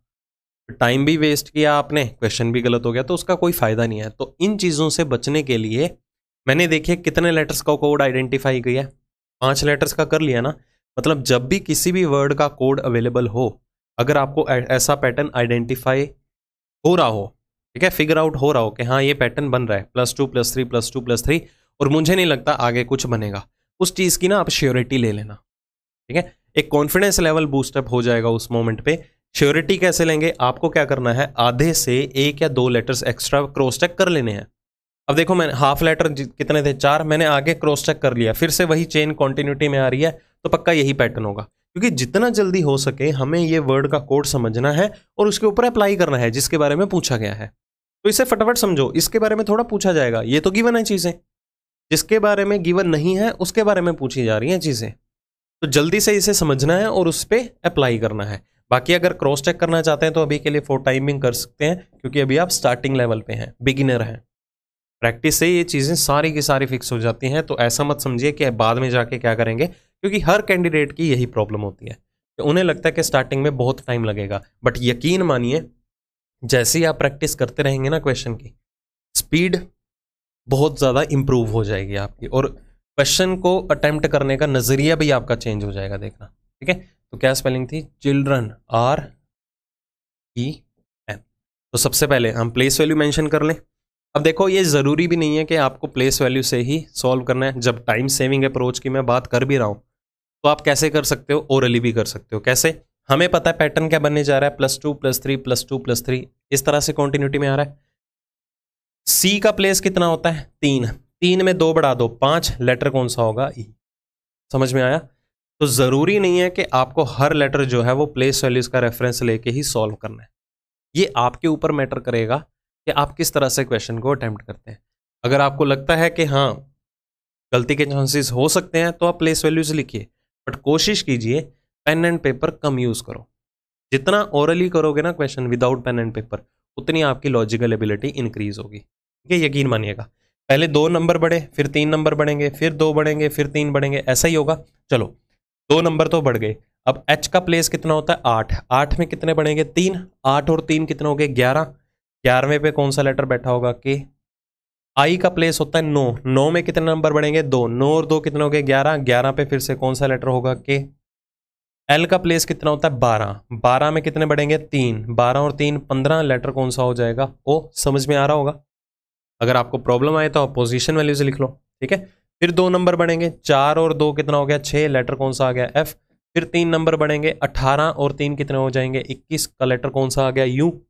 टाइम भी वेस्ट किया आपने, क्वेश्चन भी गलत हो गया, तो उसका कोई फायदा नहीं है। तो इन चीज़ों से बचने के लिए मैंने देखिए कितने लेटर्स का कोड आइडेंटिफाई किया, 5 लेटर्स का कर लिया ना। मतलब जब भी किसी भी वर्ड का कोड अवेलेबल हो, अगर आपको ऐसा पैटर्न आइडेंटिफाई हो रहा हो, ठीक है, फिगर आउट हो रहा हो कि हाँ ये पैटर्न बन रहा है, +2 +3 +2 +3, और मुझे नहीं लगता आगे कुछ बनेगा, उस चीज़ की ना आप श्योरिटी ले लेना, ठीक है। एक कॉन्फिडेंस लेवल बूस्टअप हो जाएगा उस मोमेंट पे। श्योरिटी कैसे लेंगे, आपको क्या करना है, आधे से 1 या 2 लेटर्स एक्स्ट्रा क्रॉस चेक कर लेने हैं। अब देखो मैंने हाफ लेटर कितने थे, 4, मैंने आगे क्रॉस चेक कर लिया, फिर से वही चेन कंटिन्यूटी में आ रही है, तो पक्का यही पैटर्न होगा। क्योंकि जितना जल्दी हो सके हमें ये वर्ड का कोड समझना है और उसके ऊपर अप्लाई करना है जिसके बारे में पूछा गया है। तो इसे फटाफट समझो, इसके बारे में थोड़ा पूछा जाएगा, ये तो गिवन है चीजें, जिसके बारे में गिवन नहीं है उसके बारे में पूछी जा रही हैं चीजें। तो जल्दी से इसे समझना है और उस पर अप्लाई करना है। बाकी अगर क्रॉस चेक करना चाहते हैं तो अभी के लिए फॉर टाइमिंग कर सकते हैं, क्योंकि अभी आप स्टार्टिंग लेवल पे हैं, बिगिनर हैं। प्रैक्टिस से ये चीज़ें सारी की सारी फिक्स हो जाती हैं। तो ऐसा मत समझिए कि बाद में जाके क्या करेंगे, क्योंकि हर कैंडिडेट की यही प्रॉब्लम होती है कि उन्हें लगता है कि स्टार्टिंग में बहुत टाइम लगेगा। बट यकीन मानिए, जैसे ही आप प्रैक्टिस करते रहेंगे ना, क्वेश्चन की स्पीड बहुत ज़्यादा इंप्रूव हो जाएगी आपकी, और क्वेश्चन को अटेम्प्ट करने का नज़रिया भी आपका चेंज हो जाएगा, देखना, ठीक है। तो क्या स्पेलिंग थी, चिल्ड्रन, REN। तो सबसे पहले हम प्लेस वैल्यू मेंशन कर लें। अब देखो ये ज़रूरी भी नहीं है कि आपको प्लेस वैल्यू से ही सॉल्व करना है। जब टाइम सेविंग अप्रोच की मैं बात कर भी रहा हूँ, तो आप कैसे कर सकते हो, ओरली भी कर सकते हो। कैसे, हमें पता है पैटर्न क्या बनने जा रहा है, +2 +3 +2 +3, इस तरह से कॉन्टिन्यूटी में आ रहा है। सी का प्लेस कितना होता है, 3, 3 में 2 बढ़ा दो, 5, लेटर कौन सा होगा, ई। समझ में आया। तो ज़रूरी नहीं है कि आपको हर लेटर जो है वो प्लेस वैल्यूज का रेफरेंस लेके ही सॉल्व करना है। ये आपके ऊपर मैटर करेगा कि आप किस तरह से क्वेश्चन को अटेम्प्ट करते हैं। अगर आपको लगता है कि हाँ गलती के चांसेस हो सकते हैं, तो आप प्लेस वैल्यूज लिखिए, बट कोशिश कीजिए पेन एंड पेपर कम यूज़ करो। जितना ओरली करोगे ना question without pen and paper, उतनी आपकी लॉजिकल एबिलिटी इंक्रीज होगी, ठीक है। यकीन मानिएगा, पहले 2 नंबर बढ़े, फिर 3 नंबर बढ़ेंगे, फिर 2 बढ़ेंगे, फिर 3 बढ़ेंगे, ऐसा ही होगा। चलो 2 नंबर तो बढ़ गए। अब एच का प्लेस कितना होता है, 8, 8 में कितने बढ़ेंगे, 3, 8 और 3 कितने हो गए, 11, 11वें पे कौन सा लेटर बैठा होगा, के। आई का प्लेस होता है 9, 9 में कितने नंबर बढ़ेंगे, 2, 9 और 2 कितने हो गए, 11, 11 पे फिर से कौन सा लेटर होगा, के। एल का प्लेस कितना होता है, 12, 12 में कितने बढ़ेंगे, 3, 12 और 3 15, लेटर कौन सा हो जाएगा, ओ। समझ में आ रहा होगा। अगर आपको प्रॉब्लम आए तो आप पोजीशन वैल्यू से लिख लो, ठीक है। फिर 2 नंबर बढ़ेंगे, 4 और 2 कितना हो गया, 6, लेटर कौन सा आ गया, एफ। फिर 3 नंबर बढ़ेंगे, 18 और 3 कितने हो जाएंगे, 21, का लेटर कौन सा आ गया, यू।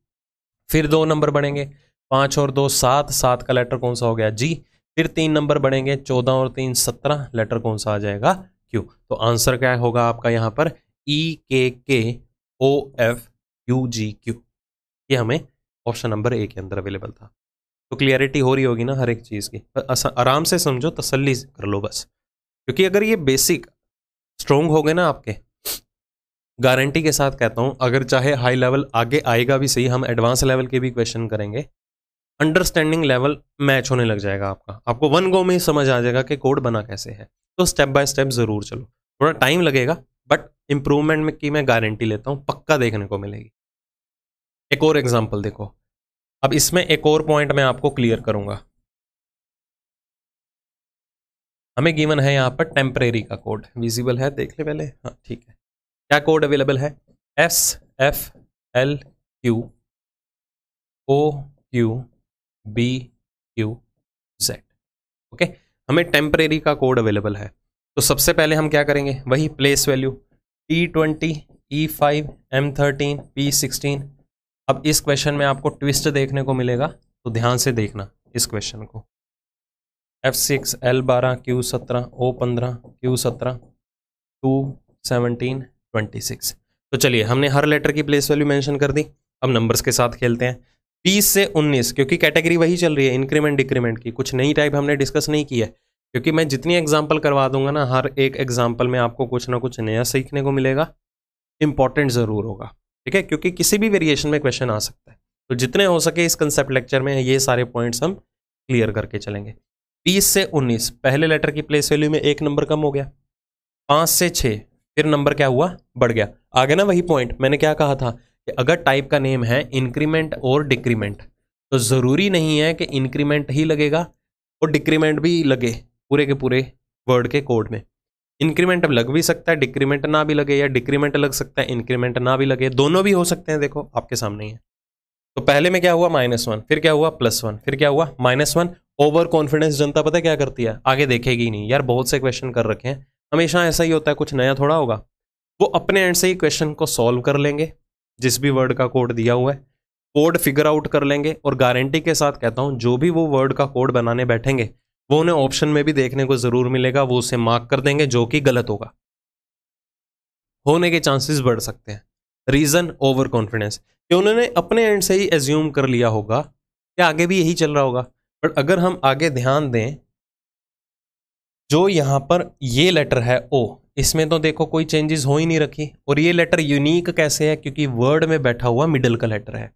फिर 2 नंबर बढ़ेंगे, 5 और 2 7, 7 का लेटर कौन सा हो गया, जी। फिर 3 नंबर बढ़ेंगे, 14 और 3 17, लेटर कौन सा आ जाएगा, क्यू। तो आंसर क्या होगा आपका यहाँ पर, EKKOFUGQ। ये हमें ऑप्शन नंबर ए के अंदर अवेलेबल था। तो क्लियरिटी हो रही होगी ना हर एक चीज़ की, आराम से समझो, तसल्ली कर लो बस। क्योंकि अगर ये बेसिक स्ट्रोंग हो गए ना आपके, गारंटी के साथ कहता हूँ, अगर चाहे हाई लेवल आगे आएगा भी सही, हम एडवांस लेवल के भी क्वेश्चन करेंगे, अंडरस्टैंडिंग लेवल मैच होने लग जाएगा आपका। आपको 1 गो में ही समझ आ जाएगा कि कोड बना कैसे है। तो स्टेप बाय स्टेप ज़रूर चलो, थोड़ा टाइम लगेगा, बट इंप्रूवमेंट में की मैं गारंटी लेता हूँ, पक्का देखने को मिलेगी। एक और एग्जांपल देखो। अब इसमें एक और पॉइंट मैं आपको क्लियर करूंगा। हमें गिवन है यहाँ पर टेम्परेरी का कोड, विजिबल है, देख ले पहले, हाँ ठीक है। क्या कोड अवेलेबल है, SFLQOQBQZ, ओके। हमें टेम्परेरी का कोड अवेलेबल है। तो सबसे पहले हम क्या करेंगे, वही place value T20, E5, M13, P16। अब इस क्वेश्चन में आपको ट्विस्ट देखने को मिलेगा, तो ध्यान से देखना इस क्वेश्चन को। F6, L12, Q17, O15, Q17, 2, 17, 26। तो चलिए हमने हर लेटर की प्लेस वैल्यू मेंशन कर दी। अब नंबर्स के साथ खेलते हैं। 20 से 19, क्योंकि कैटेगरी वही चल रही है, इंक्रीमेंट डिक्रीमेंट की, कुछ नई टाइप हमने डिस्कस नहीं की है। क्योंकि मैं जितनी एग्जाम्पल करवा दूंगा ना, हर एक एग्जाम्पल में आपको कुछ ना कुछ नया सीखने को मिलेगा, इंपॉर्टेंट ज़रूर होगा। ठीक है, क्योंकि किसी भी वेरिएशन में क्वेश्चन आ सकता है। तो जितने हो सके इस कंसेप्ट लेक्चर में ये सारे पॉइंट्स हम क्लियर करके चलेंगे। 20 से 19 पहले लेटर की प्लेस वैल्यू में एक नंबर कम हो गया। 5 से 6 फिर नंबर क्या हुआ, बढ़ गया। आगे ना वही पॉइंट मैंने क्या कहा था कि अगर टाइप का नेम है इंक्रीमेंट और डिक्रीमेंट तो ज़रूरी नहीं है कि इंक्रीमेंट ही लगेगा और डिक्रीमेंट भी लगे पूरे के पूरे वर्ड के कोड में। इंक्रीमेंट लग भी सकता है, डिक्रीमेंट ना भी लगे, या डिक्रीमेंट लग सकता है इंक्रीमेंट ना भी लगे, दोनों भी हो सकते हैं। देखो आपके सामने ही है। तो पहले में क्या हुआ -1, फिर क्या हुआ +1, फिर क्या हुआ -1। ओवर कॉन्फिडेंस जनता पता है क्या करती है, आगे देखेगी नहीं। यार बहुत से क्वेश्चन कर रखे हैं, हमेशा ऐसा ही होता है, कुछ नया थोड़ा होगा। वो अपने एंड से ही क्वेश्चन को सॉल्व कर लेंगे, जिस भी वर्ड का कोड दिया हुआ है कोड फिगर आउट कर लेंगे, और गारंटी के साथ कहता हूं जो भी वो वर्ड का कोड बनाने बैठेंगे वो उन्हें ऑप्शन में भी देखने को जरूर मिलेगा, वो उसे मार्क कर देंगे, जो कि गलत होगा, होने के चांसेस बढ़ सकते हैं। रीजन ओवर कॉन्फिडेंस, कि उन्होंने अपने एंड से ही एज्यूम कर लिया होगा कि आगे भी यही चल रहा होगा। बट अगर हम आगे ध्यान दें, जो यहां पर ये लेटर है ओ, इसमें तो देखो कोई चेंजेस हो ही नहीं रखी, और ये लेटर यूनिक कैसे है, क्योंकि वर्ड में बैठा हुआ मिडिल का लेटर है।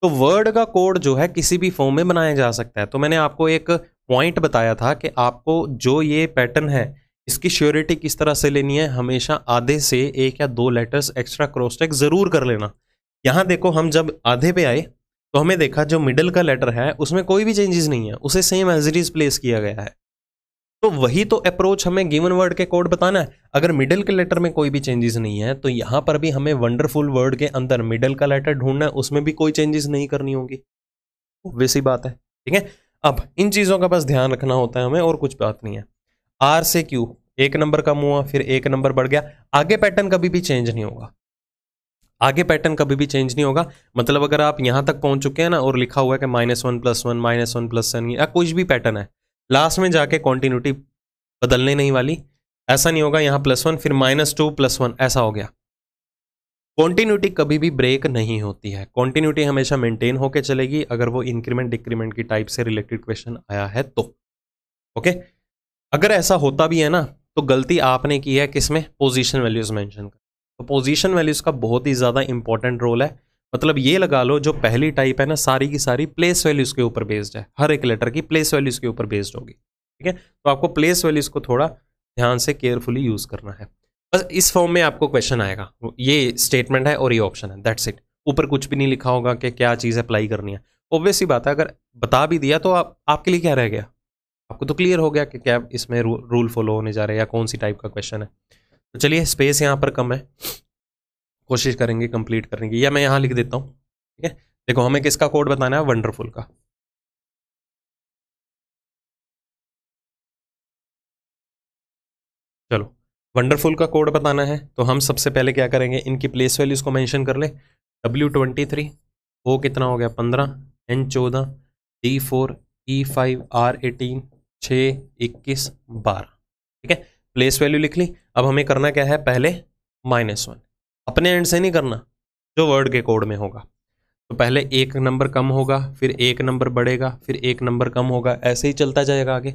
तो वर्ड का कोड जो है किसी भी फॉर्म में बनाया जा सकता है। तो मैंने आपको एक पॉइंट बताया था कि आपको जो ये पैटर्न है इसकी श्योरिटी किस तरह से लेनी है, हमेशा आधे से 1 या 2 लेटर्स एक्स्ट्रा क्रॉस चेक जरूर कर लेना। यहां देखो हम जब आधे पे आए तो हमें देखा जो मिडिल का लेटर है उसमें कोई भी चेंजेस नहीं है, उसे same as it is place किया गया है। तो वही तो अप्रोच हमें गिवन वर्ड के कोड बताना है। अगर मिडिल के लेटर में कोई भी चेंजेस नहीं है तो यहां पर भी हमें वंडरफुल वर्ड के अंदर मिडिल का लेटर ढूंढना है, उसमें भी कोई चेंजेस नहीं करनी होगी। वैसी बात है, ठीक है। अब इन चीजों का बस ध्यान रखना होता है हमें, और कुछ बात नहीं है। आर से क्यू 1 नंबर कम हुआ, फिर 1 नंबर बढ़ गया। आगे पैटर्न कभी भी चेंज नहीं होगा, आगे पैटर्न कभी भी चेंज नहीं होगा। मतलब अगर आप यहां तक पहुंच चुके हैं ना और लिखा हुआ है कि -1 +1 -1 +1 या कुछ भी पैटर्न है, लास्ट में जाके कॉन्टिन्यूटी बदलने नहीं वाली। ऐसा नहीं होगा यहाँ +1 फिर -2 +1 ऐसा हो गया। कॉन्टिन्यूटी कभी भी ब्रेक नहीं होती है, कॉन्टिन्यूटी हमेशा मेंटेन होकर चलेगी अगर वो इंक्रीमेंट डिक्रीमेंट की टाइप से रिलेटेड क्वेश्चन आया है तो। ओके, अगर ऐसा होता भी है ना तो गलती आपने की है किसमें, पोजीशन वैल्यूज मेंशन कर। तो पोजीशन वैल्यूज का बहुत ही ज्यादा इंपॉर्टेंट रोल है। मतलब ये लगा लो जो पहली टाइप है ना सारी की सारी प्लेस वैल्यूज के ऊपर बेस्ड है, हर एक लेटर की प्लेस वैल्यूज के ऊपर बेस्ड होगी। ठीक है, तो आपको प्लेस वैल्यूज को थोड़ा ध्यान से केयरफुली यूज करना है। बस इस फॉर्म में आपको क्वेश्चन आएगा, ये स्टेटमेंट है और ये ऑप्शन है, दैट्स इट। ऊपर कुछ भी नहीं लिखा होगा कि क्या चीज़ अप्लाई करनी है। ऑब्वियस सी बात है, अगर बता भी दिया तो आपके लिए क्या रह गया, आपको तो क्लियर हो गया कि क्या इसमें रूल फॉलो होने जा रहे हैं या कौन सी टाइप का क्वेश्चन है। तो चलिए, स्पेस यहाँ पर कम है, कोशिश करेंगे कंप्लीट करने की, या मैं यहाँ लिख देता हूँ। ठीक है, देखो हमें किसका कोड बताना है, वंडरफुल का। चलो, वंडरफुल का कोड बताना है तो हम सबसे पहले क्या करेंगे, इनकी प्लेस वैल्यूज को मेंशन कर ले। W23 O कितना हो गया 15, N14, D4, E5, R18, 6, 21, 12। ठीक है, प्लेस वैल्यू लिख ली। अब हमें करना क्या है, पहले -1 अपने एंड से नहीं करना, जो वर्ड के कोड में होगा। तो पहले 1 नंबर कम होगा, फिर 1 नंबर बढ़ेगा, फिर 1 नंबर कम होगा, ऐसे ही चलता जाएगा आगे।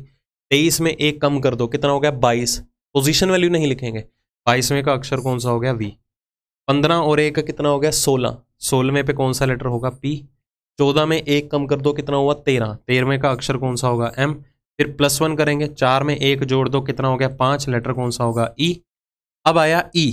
23 में 1 कम कर दो, कितना हो गया 22। पोजीशन वैल्यू नहीं लिखेंगे, 22वें का अक्षर कौन सा हो गया, V। 15 और 1 कितना हो गया 16, 16वें पे कौन सा लेटर होगा, P। 14 में 1 कम कर दो, कितना हुआ 13, 13वें का अक्षर कौन सा होगा, M। फिर +1 करेंगे, 4 में 1 जोड़ दो, कितना हो गया 5, लेटर कौन सा होगा, E। अब आया E,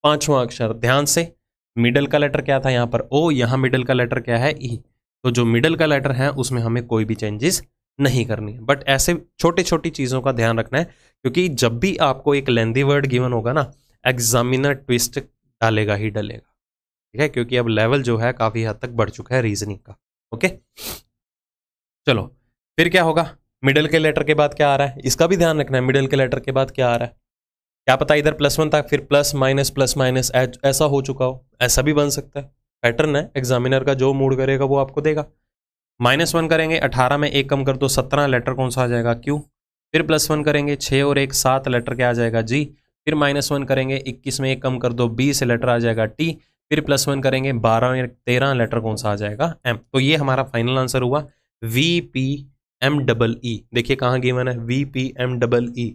5वां अक्षर। ध्यान से, मिडल का लेटर क्या था यहाँ पर, O, यहाँ मिडल का लेटर क्या है, E। तो जो मिडल का लेटर है उसमें हमें कोई भी चेंजेस नहीं करनी है। बट ऐसे छोटी छोटी चीज़ों का ध्यान रखना है, क्योंकि जब भी आपको एक लेंथी वर्ड गिवन होगा ना, एग्जामिनर ट्विस्ट डालेगा ही डालेगा। ठीक है, क्योंकि अब लेवल जो है काफ़ी हद तक बढ़ चुका है रीजनिंग का। ओके, चलो फिर क्या होगा, मिडल के लेटर के बाद क्या आ रहा है, इसका भी ध्यान रखना है। मिडल के लेटर के बाद क्या आ रहा है, क्या पता इधर +1 था फिर प्लस माइनस ऐसा हो चुका हो, ऐसा भी बन सकता है। पैटर्न है, एग्जामिनर का जो मूड करेगा वो आपको देगा। -1 करेंगे, 18 में 1 कम कर दो 17, लेटर कौन सा आ जाएगा, Q। फिर +1 करेंगे, 6 और 1 7, लेटर क्या आ जाएगा, G। फिर -1 करेंगे, 21 में 1 कम कर दो 20, लेटर आ जाएगा T। फिर +1 करेंगे, 12 और 13, लेटर कौन सा आ जाएगा, M। तो ये हमारा फाइनल आंसर हुआ VPMEE। देखिए कहाँ गिवन है, VPMEE,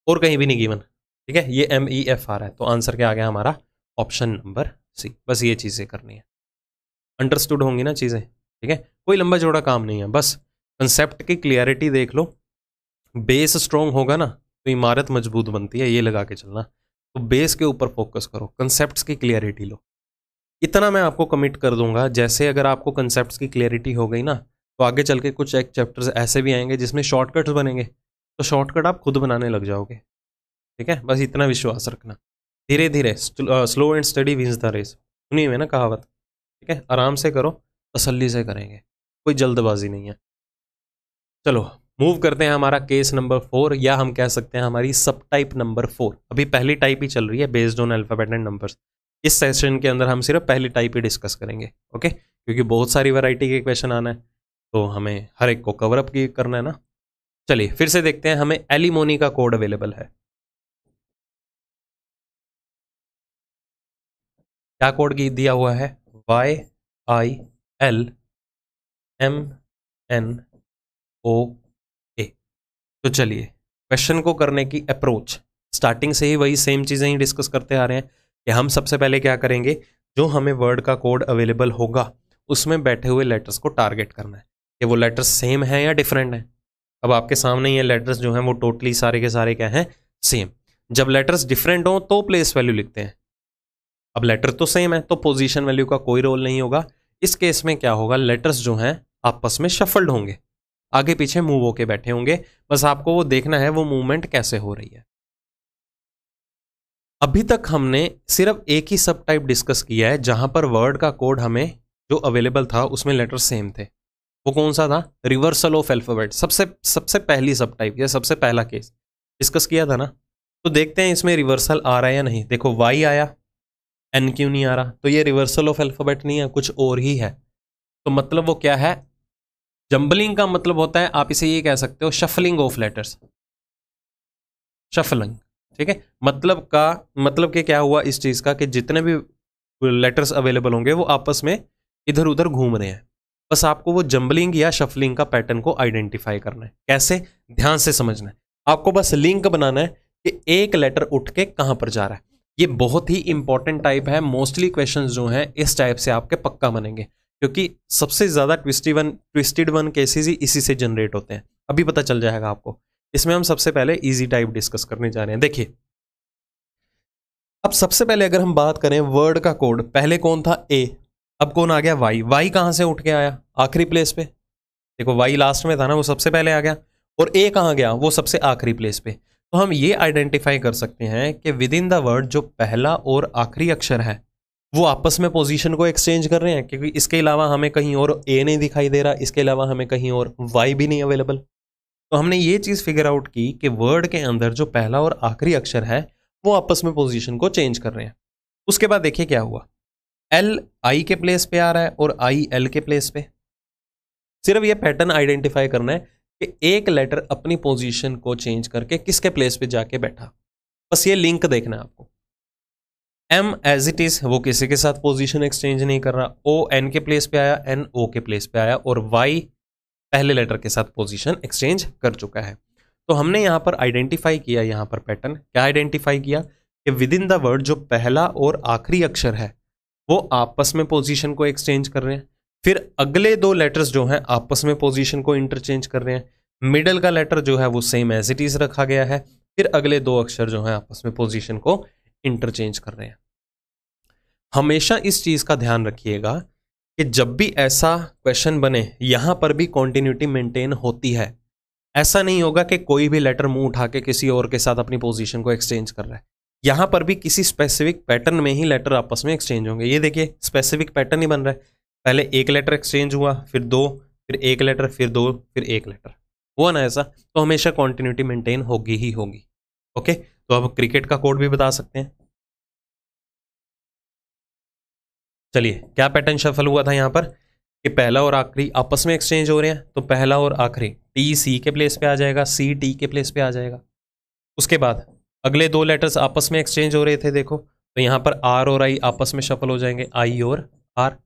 और कहीं भी नहीं गिवन। ठीक है, ये MEF आ रहा है, तो आंसर क्या आ गया हमारा, ऑप्शन नंबर सी, बस ये चीज़ें करनी है। अंडरस्टूड होंगी ना चीज़ें, ठीक है, कोई लंबा चौड़ा काम नहीं है, बस कंसेप्ट की क्लियरिटी देख लो। बेस स्ट्रॉन्ग होगा ना तो इमारत मजबूत बनती है, ये लगा के चलना। तो बेस के ऊपर फोकस करो, कंसेप्ट्स की क्लियरिटी लो, इतना मैं आपको कमिट कर दूंगा। जैसे अगर आपको कंसेप्ट्स की क्लियरिटी हो गई ना, तो आगे चल के कुछ एक चैप्टर्स ऐसे भी आएंगे जिसमें शॉर्टकट्स बनेंगे, तो शॉर्टकट आप खुद बनाने लग जाओगे, ठीक है, बस इतना विश्वास रखना। धीरे धीरे, slow and steady wins the race, सुनी हुई ना कहावत, ठीक है, आराम से करो, तसल्ली से करेंगे, कोई जल्दबाजी नहीं है। चलो मूव करते हैं हमारा केस नंबर 4, या हम कह सकते हैं हमारी सब टाइप नंबर 4। अभी पहली टाइप ही चल रही है based on alphabet and numbers. इस सेशन के अंदर हम सिर्फ पहली टाइप ही डिस्कस करेंगे, ओके, क्योंकि बहुत सारी वैरायटी के क्वेश्चन आना है, तो हमें हर एक को कवर अप करना है ना। चलिए फिर से देखते हैं, हमें एलिमोनी का कोड अवेलेबल है। क्या कोड दिया हुआ है? YILMNOA। तो चलिए क्वेश्चन को करने की अप्रोच, स्टार्टिंग से ही वही सेम चीज़ें ही डिस्कस करते आ रहे हैं कि हम सबसे पहले क्या करेंगे, जो हमें वर्ड का कोड अवेलेबल होगा उसमें बैठे हुए लेटर्स को टारगेट करना है कि वो लेटर्स सेम हैं या डिफरेंट हैं। अब आपके सामने ये लेटर्स जो हैं वो टोटली सारे के सारे क्या हैं, सेम। जब लेटर्स डिफरेंट हो तो प्लेस वैल्यू लिखते हैं, अब लेटर तो सेम है तो पोजीशन वैल्यू का कोई रोल नहीं होगा। इस केस में क्या होगा, लेटर्स जो हैं आपस में शफल्ड होंगे, आगे पीछे मूव होके बैठे होंगे, बस आपको वो देखना है वो मूवमेंट कैसे हो रही है। अभी तक हमने सिर्फ एक ही सब टाइप डिस्कस किया है जहां पर वर्ड का कोड हमें जो अवेलेबल था उसमें लेटर सेम थे। वो कौन सा था? रिवर्सल ऑफ अल्फाबेट, सबसे पहली सब टाइप या सबसे पहला केस डिस्कस किया था ना। तो देखते हैं इसमें रिवर्सल आ रहा है या नहीं। देखो वाई आया, एन क्यों नहीं आ रहा? तो ये रिवर्सल ऑफ अल्फाबेट नहीं है, कुछ और ही है। तो मतलब वो क्या है, जंबलिंग का मतलब होता है, आप इसे ये कह सकते हो शफलिंग ऑफ लेटर्स, शफलिंग, ठीक है। मतलब कि क्या हुआ इस चीज का कि जितने भी लेटर्स अवेलेबल होंगे वो आपस में इधर उधर घूम रहे हैं, बस आपको वो जंबलिंग या शफलिंग का पैटर्न को आइडेंटिफाई करना है। कैसे? ध्यान से समझना है, आपको बस लिंक बनाना है कि एक लेटर उठ के कहां पर जा रहा है। ये बहुत ही इंपॉर्टेंट टाइप है, मोस्टली क्वेश्चंस जो हैं इस टाइप से आपके पक्का बनेंगे, क्योंकि सबसे ज्यादा ट्विस्टेड वन केसेस ही इसी से जनरेट होते हैं। अभी पता चल जाएगा आपको। इसमें हम सबसे पहले इजी टाइप डिस्कस करने जा रहे हैं। देखिए अब सबसे पहले अगर हम बात करें वर्ड का कोड, पहले कौन था? ए, अब कौन आ गया? वाई। वाई कहां से उठ के आया? आखिरी प्लेस पे। देखो वाई लास्ट में था ना, वो सबसे पहले आ गया, और ए कहां गया? वो सबसे आखिरी प्लेस पे। तो हम ये आइडेंटिफाई कर सकते हैं कि विद इन द वर्ड जो पहला और आखिरी अक्षर है वो आपस में पोजीशन को एक्सचेंज कर रहे हैं, क्योंकि इसके अलावा हमें कहीं और ए नहीं दिखाई दे रहा, इसके अलावा हमें कहीं और वाई भी नहीं अवेलेबल। तो हमने ये चीज फिगर आउट की कि वर्ड के अंदर जो पहला और आखिरी अक्षर है वो आपस में पोजीशन को चेंज कर रहे हैं। उसके बाद देखिए क्या हुआ, एल आई के प्लेस पे आ रहा है और आई एल के प्लेस पे। सिर्फ ये पैटर्न आइडेंटिफाई करना है कि एक लेटर अपनी पोजीशन को चेंज करके किसके प्लेस पे जाके बैठा, बस ये लिंक देखना है आपको। एम एज इट इज, वो किसी के साथ पोजीशन एक्सचेंज नहीं कर रहा। ओ एन के प्लेस पे आया, एन ओ के प्लेस पे आया, और वाई पहले लेटर के साथ पोजीशन एक्सचेंज कर चुका है। तो हमने यहां पर आइडेंटिफाई किया, यहां पर पैटर्न क्या आइडेंटिफाई किया कि विद इन द वर्ड जो पहला और आखिरी अक्षर है वो आपस में पोजीशन को एक्सचेंज कर रहे हैं। फिर अगले दो लेटर्स जो हैं आपस में पोजीशन को इंटरचेंज कर रहे हैं। मिडल का लेटर जो है वो सेम एज इट इज रखा गया है। फिर अगले दो अक्षर जो हैं आपस में पोजीशन को इंटरचेंज कर रहे हैं। हमेशा इस चीज का ध्यान रखिएगा कि जब भी ऐसा क्वेश्चन बने यहां पर भी कॉन्टिन्यूटी मेंटेन होती है। ऐसा नहीं होगा कि कोई भी लेटर मुंह उठा के किसी और के साथ अपनी पोजीशन को एक्सचेंज कर रहा है। यहां पर भी किसी स्पेसिफिक पैटर्न में ही लेटर आपस में एक्सचेंज होंगे। ये देखिए स्पेसिफिक पैटर्न ही बन रहा है, पहले एक लेटर एक्सचेंज हुआ, फिर दो, फिर एक लेटर, फिर दो, फिर एक लेटर, हुआ ना ऐसा। तो हमेशा कॉन्टिन्यूटी मेंटेन होगी ही होगी। ओके, तो अब क्रिकेट का कोड भी बता सकते हैं। चलिए क्या पैटर्न शफल हुआ था यहाँ पर कि पहला और आखिरी आपस में एक्सचेंज हो रहे हैं, तो पहला और आखिरी टी सी के प्लेस पे आ जाएगा, सी टी के प्लेस पे आ जाएगा। उसके बाद अगले दो लेटर्स आपस में एक्सचेंज हो रहे थे, देखो तो यहाँ पर आर और आई आपस में शफल हो जाएंगे, आई और आर।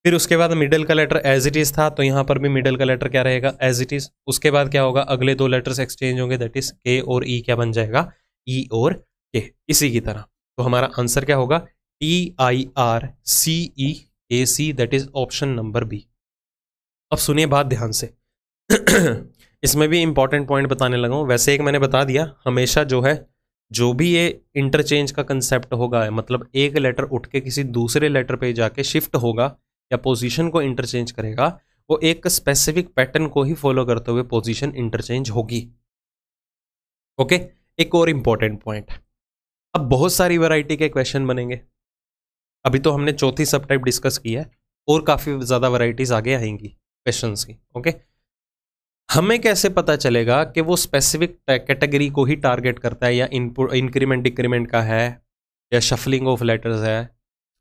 फिर उसके बाद मिडिल का लेटर एज इट इज था, तो यहाँ पर भी मिडिल का लेटर क्या रहेगा? As it is. उसके बाद क्या होगा, अगले दो लेटर्स एक्सचेंज होंगे, दैट इज के और ई क्या बन जाएगा? ई और के, इसी की तरह। तो हमारा आंसर क्या होगा? TIRCEAC, that is option number B. अब सुनिए बात ध्यान से। इसमें भी इंपॉर्टेंट पॉइंट बताने लगा हूं। वैसे एक मैंने बता दिया, हमेशा जो है जो भी ये इंटरचेंज का कंसेप्ट होगा, मतलब एक लेटर उठ के किसी दूसरे लेटर पे जाके शिफ्ट होगा या पोजीशन को इंटरचेंज करेगा, वो एक स्पेसिफिक पैटर्न को ही फॉलो करते हुए पोजीशन इंटरचेंज होगी। ओके, एक और इंपॉर्टेंट पॉइंट, अब बहुत सारी वैरायटी के क्वेश्चन बनेंगे। अभी तो हमने चौथी सब टाइप डिस्कस की है, और काफी ज्यादा वैरायटीज आगे आएंगी क्वेश्चंस की। ओके, हमें कैसे पता चलेगा कि वो स्पेसिफिक कैटेगरी को ही टारगेट करता है, या इंक्रीमेंट डिक्रीमेंट का है, या शफलिंग ऑफ लेटर्स है,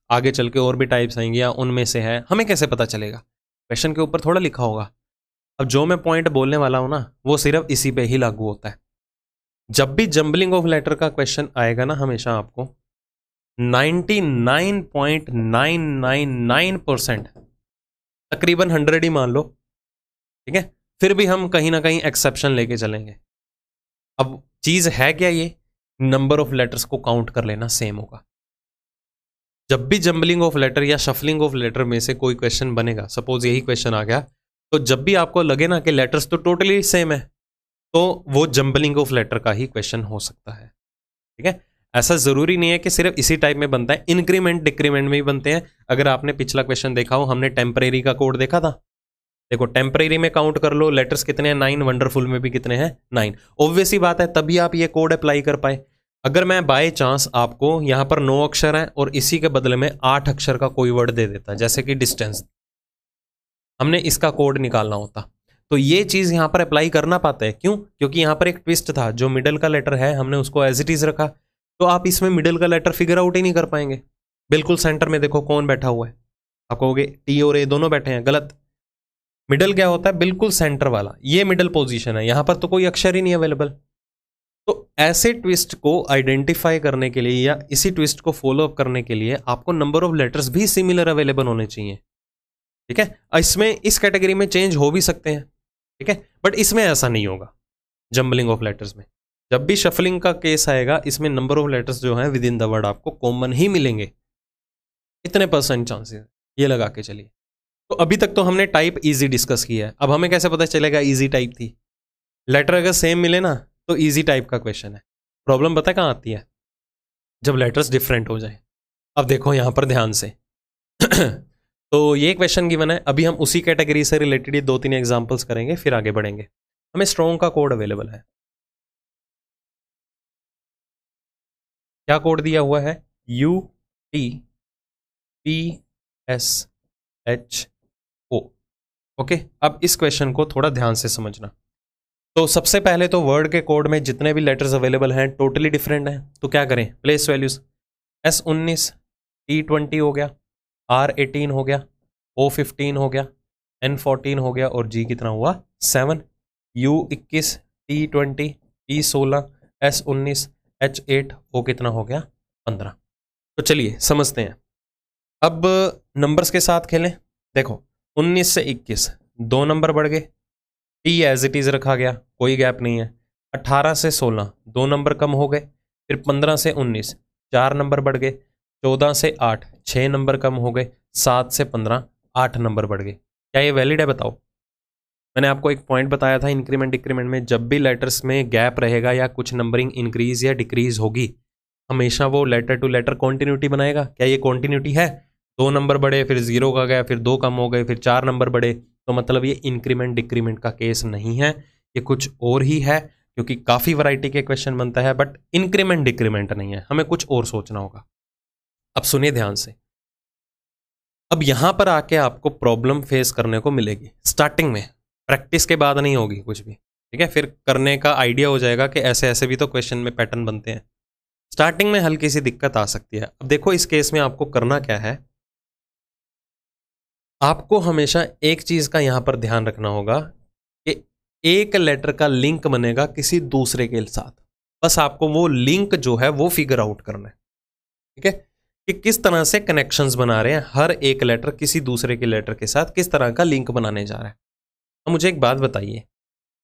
आगे चल के और भी टाइप्स आएंगे, या उनमें से है? हमें कैसे पता चलेगा? क्वेश्चन के ऊपर थोड़ा लिखा होगा। अब जो मैं पॉइंट बोलने वाला हूं ना, वो सिर्फ इसी पे ही लागू होता है। जब भी जंबलिंग ऑफ लेटर का क्वेश्चन आएगा ना, हमेशा आपको 99.999% तकरीबन 100 ही मान लो, ठीक है, फिर भी हम कहीं ना कहीं एक्सेप्शन लेके चलेंगे। अब चीज है क्या, ये नंबर ऑफ लेटर्स को काउंट कर लेना सेम होगा। जब भी जंबलिंग ऑफ लेटर या शफलिंग ऑफ लेटर में से कोई क्वेश्चन बनेगा, सपोज यही क्वेश्चन आ गया, तो जब भी आपको लगे ना कि लेटर्स तो टोटली सेम है, तो वो जंबलिंग ऑफ लेटर का ही क्वेश्चन हो सकता है। ठीक है, ऐसा जरूरी नहीं है कि सिर्फ इसी टाइप में बनता है, इंक्रीमेंट डिक्रीमेंट में भी बनते हैं। अगर आपने पिछला क्वेश्चन देखा हो, हमने टेम्परेरी का कोड देखा था। देखो, टेम्परेरी में काउंट कर लो लेटर्स कितने हैं, 9, वंडरफुल में भी कितने हैं, 9। ऑब्वियस ही बात है, तभी आप ये कोड अप्लाई कर पाए। अगर मैं बाय चांस आपको यहां पर 9 अक्षर हैं और इसी के बदले में 8 अक्षर का कोई वर्ड दे देता, जैसे कि डिस्टेंस, हमने इसका कोड निकालना होता, तो ये चीज यहां पर अप्लाई करना पाते हैं। क्यों? क्योंकि यहां पर एक ट्विस्ट था, जो मिडल का लेटर है हमने उसको एज इट इज रखा, तो आप इसमें मिडल का लेटर फिगर आउट ही नहीं कर पाएंगे। बिल्कुल सेंटर में देखो कौन बैठा हुआ है, आप कहोगे टी और ए दोनों बैठे हैं, गलत। मिडल क्या होता है? बिल्कुल सेंटर वाला, ये मिडल पोजीशन है, यहां पर तो कोई अक्षर ही नहीं अवेलेबल। तो ऐसे ट्विस्ट को आइडेंटिफाई करने के लिए या इसी ट्विस्ट को फॉलो अप करने के लिए आपको नंबर ऑफ लेटर्स भी सिमिलर अवेलेबल होने चाहिए। ठीक है, इसमें इस कैटेगरी में चेंज हो भी सकते हैं, ठीक है, बट इसमें ऐसा नहीं होगा। जंबलिंग ऑफ लेटर्स में जब भी शफलिंग का केस आएगा, इसमें नंबर ऑफ लेटर्स जो है विद इन द वर्ड आपको कॉमन ही मिलेंगे। इतने % चांसेस, ये लगा के चलिए। तो अभी तक तो हमने टाइप इजी डिस्कस किया है। अब हमें कैसे पता चलेगा इजी टाइप थी? लेटर अगर सेम मिले ना, तो इजी टाइप का क्वेश्चन है। प्रॉब्लम पता कहां आती है? जब लेटर्स डिफरेंट हो जाए। अब देखो यहां पर ध्यान से तो ये क्वेश्चन गिवन है, अभी हम उसी कैटेगरी से रिलेटेड 2-3 एग्जांपल्स करेंगे, फिर आगे बढ़ेंगे। हमें स्ट्रॉन्ग का कोड अवेलेबल है। क्या कोड दिया हुआ है? UTPSHO। ओके, अब इस क्वेश्चन को थोड़ा ध्यान से समझना। तो सबसे पहले तो वर्ड के कोड में जितने भी लेटर्स अवेलेबल हैं टोटली डिफरेंट हैं, तो क्या करें? Place values. S19 T20 हो गया, R18 हो गया, O15 हो गया, N14 हो गया, और G कितना हुआ? 7। U21 T20 T16 S19 H8 O कितना हो गया? 15। तो चलिए समझते हैं। अब नंबर्स के साथ खेलें। देखो 19 से 21 2 नंबर बढ़ गए, टी एज इट इज रखा गया, कोई गैप नहीं है। 18 से 16 2 नंबर कम हो गए, फिर 15 से 19 4 नंबर बढ़ गए, 14 से 8 6 नंबर कम हो गए, 7 से 15 8 नंबर बढ़ गए। क्या ये वैलिड है? बताओ। मैंने आपको एक पॉइंट बताया था, इंक्रीमेंट डिक्रीमेंट में जब भी लेटर्स में गैप रहेगा या कुछ नंबरिंग इंक्रीज या डिक्रीज होगी, हमेशा वो लेटर टू लेटर कॉन्टिन्यूटी बनाएगा। क्या ये कॉन्टिन्यूटी है? 2 नंबर बढ़े, फिर 0 का गया, फिर 2 कम हो गए, फिर 4 नंबर बढ़े, तो मतलब ये इंक्रीमेंट डिक्रीमेंट का केस नहीं है, ये कुछ और ही है। क्योंकि काफी वैरायटी के क्वेश्चन बनता है, बट इंक्रीमेंट डिक्रीमेंट नहीं है, हमें कुछ और सोचना होगा। अब सुनिए ध्यान से। अब यहां पर आके आपको प्रॉब्लम फेस करने को मिलेगी स्टार्टिंग में, प्रैक्टिस के बाद नहीं होगी कुछ भी, ठीक है। फिर करने का आइडिया हो जाएगा कि ऐसे ऐसे भी तो क्वेश्चन में पैटर्न बनते हैं। स्टार्टिंग में हल्की सी दिक्कत आ सकती है। अब देखो इस केस में आपको करना क्या है, आपको हमेशा एक चीज का यहां पर ध्यान रखना होगा कि एक लेटर का लिंक बनेगा किसी दूसरे के साथ, बस आपको वो लिंक जो है वो फिगर आउट करना है, ठीक है, कि किस तरह से कनेक्शंस बना रहे हैं, हर एक लेटर किसी दूसरे के लेटर के साथ किस तरह का लिंक बनाने जा रहा है। अब मुझे एक बात बताइए,